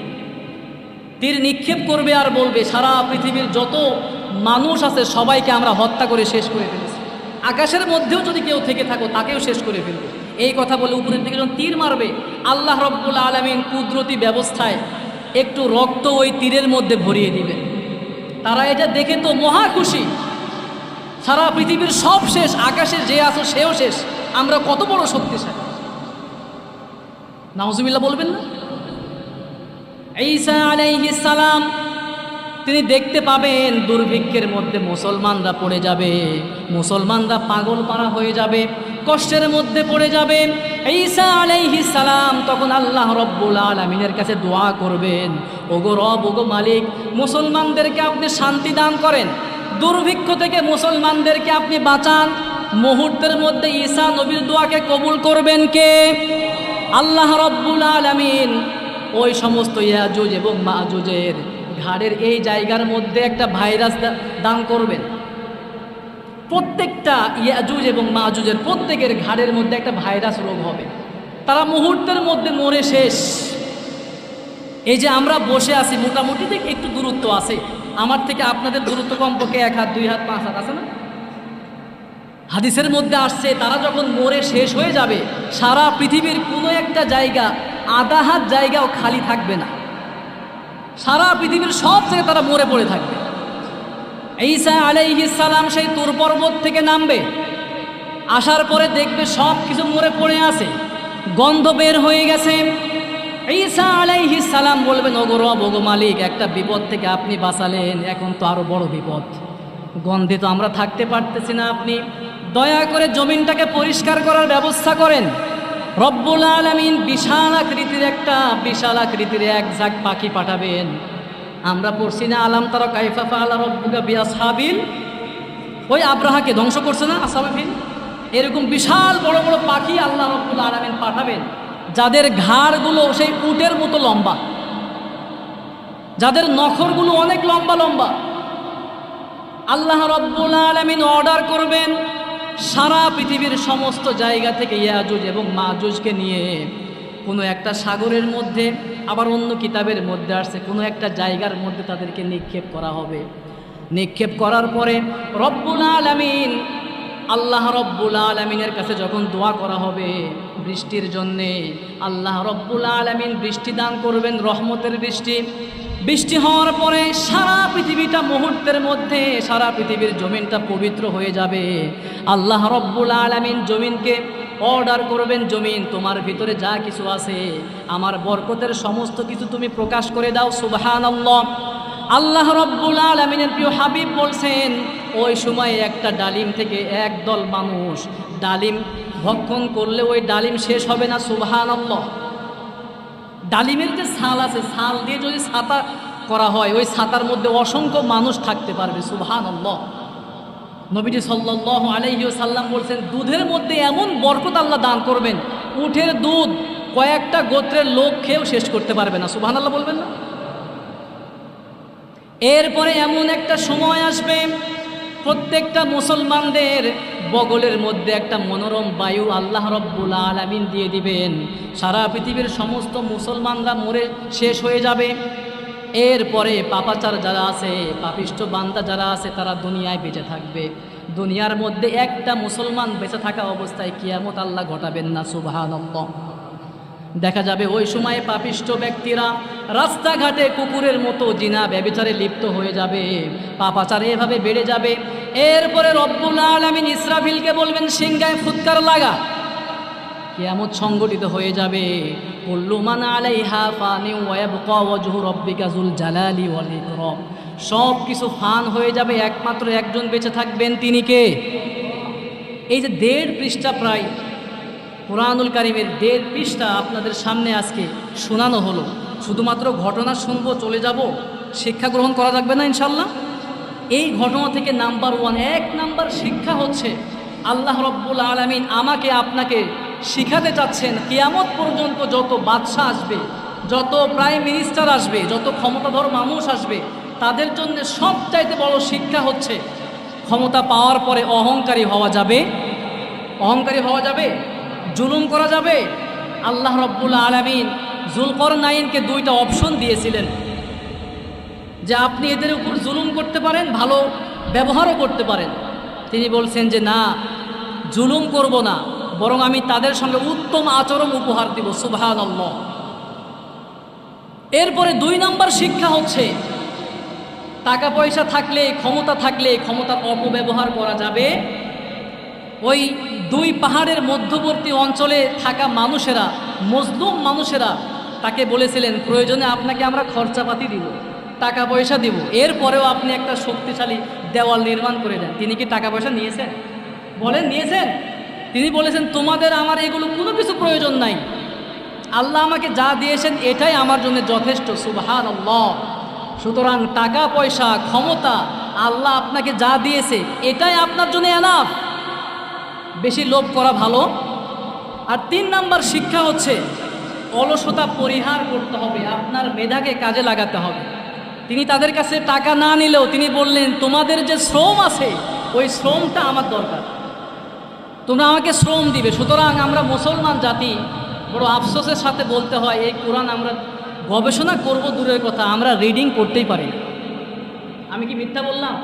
তীর নিক্ষেপ করবে আর বলবে, সারা পৃথিবীর যত মানুষ আছে সবাইকে আমরা হত্যা করে শেষ করে ফেলেছি, আকাশের মধ্যেও যদি কেউ থেকে থাকো তাকেও শেষ করে ফেলবে। এই কথা বলে উপরের দিকে যখন তীর মারবে, আল্লাহ রব্বুল আলামিন কুদরতি ব্যবস্থায় একটু রক্ত ওই তীরের মধ্যে ভরিয়ে দিবে। তারা এটা দেখে তো মহা খুশি, সারা পৃথিবীর সব শেষ, আকাশে যে আছো সেও শেষ, আমরা কত বড় শক্তিশালী। নাউজুবিল্লাহ বলবেন না? ঈসা আলাইহিস সালাম তিনি দেখতে পাবেন দুর্ভিক্ষের মধ্যে মুসলমানরা পড়ে যাবে, মুসলমানরা পাগল পারা হয়ে যাবে, কষ্টের মধ্যে পড়ে যাবে। ঈসা আলাইহিস সালাম তখন আল্লাহ রব্বুল আলামিনের কাছে দোয়া করবেন, ওগো রব, ওগো মালিক, মুসলমানদেরকে আপনি শান্তি দান করেন, দুর্ভিক্ষ থেকে মুসলমানদেরকে আপনি বাঁচান। মুহূর্তের মধ্যে ঈসা নবীর দোয়াকে কবুল করবেন কে? আল্লাহ রব্বুল আলামিন ওই সমস্ত ইয়াজুজ এবং মাজুজের ঘাড়ের এই জায়গার মধ্যে একটা ভাইরাস দান করবেন। প্রত্যেকটা ইয়াজুজ এবং মাজুজের প্রত্যেকের ঘাড়ের মধ্যে একটা ভাইরাস রোগ হবে, তারা মুহূর্তের মধ্যে মরে শেষ। এই যে আমরা বসে আছি, মোটামুটি একটু দূরত্ব আছে, আমার থেকে আপনাদের দূরত্ব কমপক্ষে 1 হাত 2 হাত 5 হাত আছে না? হাদিসের মধ্যে আসছে, তারা যখন মরে শেষ হয়ে যাবে, সারা পৃথিবীর কোনো একটা জায়গা, আধা হাত জায়গাও খালি থাকবে না, সারা পৃথিবীর সব জায়গায় তারা মরে পড়ে থাকবে। ঈসা আলাইহিস সালাম সেই তুর পর্বত থেকে নামবে, আসার পরে দেখবে সব কিছু মরে পড়ে আছে, গন্ধ বের হয়ে গেছে। ঈসা আলাইহিস সালাম বলবেন, ওগো রব, ওগো মালিক, একটা বিপদ থেকে আপনি বাঁচালেন, এখন তো আরো বড় বিপদ, গন্ধে তো আমরা থাকতে পারতেছি না, আপনি দয়া করে জমিনটাকে পরিষ্কার করার ব্যবস্থা করেন। রব্বুল আলামিন বিশাল আকৃতির এক ঝাঁক পাখি পাঠাবেন। আমরা পড়ছি না, আলাম তারা কাইফা ফাআলা রাব্বুকা বিআসহাবিল, ওই আব্রাহাকে ধ্বংস করছে না আসহাবে ফিল, এরকম বিশাল বড় বড় পাখি আল্লাহ রব্বুল আলামিন পাঠাবেন, যাদের ঘাড়গুলো সেই উটের মতো লম্বা, যাদের নখরগুলো অনেক লম্বা লম্বা। আল্লাহ রব্বুল আলামিন অর্ডার করবেন, সারা পৃথিবীর সমস্ত জায়গা থেকে ইয়াজুজ এবং মাজুজকে নিয়ে কোনো একটা সাগরের মধ্যে, আবার অন্য কিতাবের মধ্যে আসছে কোনো একটা জায়গার মধ্যে তাদেরকে নিক্ষেপ করা হবে। নিক্ষেপ করার পরে রব্বুল আলামিন, আল্লাহ রব্বুল আলামিনের কাছে যখন দোয়া করা হবে বৃষ্টির জন্যে, আল্লাহ রব্বুল আলামিন বৃষ্টি দান করবেন, রহমতের বৃষ্টি। বৃষ্টি হওয়ার পরে সারা পৃথিবীটা মুহূর্তের মধ্যে, সারা পৃথিবীর জমিনটা পবিত্র হয়ে যাবে। আল্লাহ রব্বুল আলামিন জমিনকে অর্ডার করবেন, জমিন তোমার ভিতরে যা কিছু আছে আমার বরকতের সমস্ত কিছু তুমি প্রকাশ করে দাও। সুবহানাল্লাহ। আল্লাহ রাব্বুল আলামিনের প্রিয় হাবিব বলছেন, ওই সময়ে একটা ডালিম থেকে একদল মানুষ ডালিম ভক্ষণ করলে ওই ডালিম শেষ হবে না। সুবহানাল্লাহ। ডালিমের যে ছাল আছে, ছাল দিয়ে যদি ছাতা করা হয়, ওই ছাতার মধ্যে অসংখ্য মানুষ থাকতে পারবে। সুবহানাল্লাহ। নবীজি সাল্লাল্লাহু আলাইহি ওয়াসাল্লাম বলছেন, দুধের মধ্যে এমন বরকত আল্লাহ দান করবেন, উটের দুধ কয়েকটা গোত্রের লোক খেয়েও শেষ করতে পারবে না। সুবহানাল্লাহ বলবেন না? এরপরে এমন একটা সময় আসবে, প্রত্যেকটা মুসলমানদের বগলের মধ্যে একটা মনোরম বায়ু আল্লাহ রব্বুল আলামিন দিয়ে দিবেন। সারা পৃথিবীর সমস্ত মুসলমানরা মরে শেষ হয়ে যাবে। এরপরে পাপাচার যারা আছে, পাপিষ্ঠ বান্দা যারা আছে, তারা দুনিয়ায় বেঁচে থাকবে। দুনিয়ার মধ্যে একটা মুসলমান বেঁচে থাকা অবস্থায় কিয়ামত আল্লাহ ঘটাবেন না। সুবহানাল্লাহ। দেখা যাবে ওই সময়ে পাপিষ্ঠ ব্যক্তিরা রাস্তাঘাটে কুকুরের মতো জিনা ব্যভিচারে লিপ্ত হয়ে যাবে, পাপাচার এভাবে বেড়ে যাবে। এরপরে রব্বুল আলামিন ইসরাফিলকে বলবেন, সিংহায় ফুৎকার লাগা। কিয়ামত সংগঠিত হয়ে যাবে। কুল্লু মান আলাইহা ফানি ওয়া ইয়াবকা ওয়াজহু রাব্বিকা যুল জালালি ওয়াল ইকরাম। সব কিছু ফান হয়ে যাবে, একমাত্র একজন বেঁচে থাকবেন, তিনি কে? এই যে 1.5 পৃষ্ঠা প্রায় কুরআনুল কারীমের 1.5 পৃষ্ঠা আপনাদের সামনে আজকে শোনানো হলো। শুধুমাত্র ঘটনা শুনবো, চলে যাব, শিক্ষা গ্রহণ করা যাবে না ইনশাল্লাহ। এই ঘটনা থেকে নাম্বার 1, 1 নাম্বার শিক্ষা হচ্ছে, আল্লাহ রব্বুল আলামিন আমাকে আপনাকে শিখাতে চাচ্ছেন, কিয়ামত পর্যন্ত যত বাদশাহ আসবে, যত প্রাইম মিনিস্টার আসবে, যত ক্ষমতাধর মানুষ আসবে, তাদের জন্য সবচাইতে বড় শিক্ষা হচ্ছে, ক্ষমতা পাওয়ার পরে অহংকারী হওয়া যাবে। অহংকারী হওয়া যাবে, জুলুম করা যাবে। আল্লাহ রব্বুল আলামিন যুলকরনাইনকে 2টা অপশন দিয়েছিলেন, যে আপনি এদের উপর জুলুম করতে পারেন, ভালো ব্যবহারও করতে পারেন। তিনি বলছেন যে না, জুলুম করব না, বরং আমি তাদের সঙ্গে উত্তম আচরণ উপহার দিব। সুবহানাল্লাহ। এরপরে 2 নম্বর শিক্ষা হচ্ছে, টাকা পয়সা থাকলে, ক্ষমতা থাকলে ক্ষমতার অপব্যবহার করা যাবে। ওই 2 পাহাড়ের মধ্যবর্তী অঞ্চলে থাকা মানুষেরা, মজলুম মানুষেরা তাকে বলেছিলেন, প্রয়োজনে আপনাকে আমরা খরচাপাতি দিব, টাকা পয়সা দিব, এরপরেও আপনি একটা শক্তিশালী দেওয়াল নির্মাণ করে দেন। তিনি কি টাকা পয়সা নিয়েছেন? বলেন, নিয়েছেন? তিনি বলেছেন, তোমাদের আমার এগুলো কোনো কিছু প্রয়োজন নাই, আল্লাহ আমাকে যা দিয়েছেন এটাই আমার জন্য যথেষ্ট। সুবহানাল্লাহ। সুতরাং টাকা পয়সা, ক্ষমতা, আল্লাহ আপনাকে যা দিয়েছে এটাই আপনার জন্য এনাফ, বেশি লোভ করা ভালো। আর 3 নাম্বার শিক্ষা হচ্ছে, অলসতা পরিহার করতে হবে, আপনার মেধাকে কাজে লাগাতে হবে। তিনি তাদের কাছে টাকা না নিলেও তিনি বললেন, তোমাদের যে শ্রম আছে ওই শ্রমটা আমার দরকার, তোমরা আমাকে শ্রম দিবে। সুতরাং আমরা মুসলমান জাতি বড় আফসোসের সাথে বলতে হয়, এই কোরআন আমরা গবেষণা করব দূরের কথা, আমরা রিডিং করতেই পারি না। আমি কি মিথ্যা বললাম?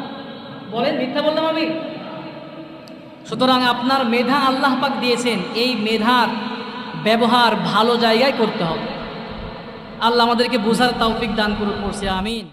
বলেন, মিথ্যা বললাম আমি? সুতরাং আপনার মেধা আল্লাহ পাক দিয়েছেন, এই মেধার ব্যবহার ভালো জায়গায় করতে হবে। আল্লাহ আমাদেরকে বুঝার তৌফিক দান করুন, পড়ছি আমিন।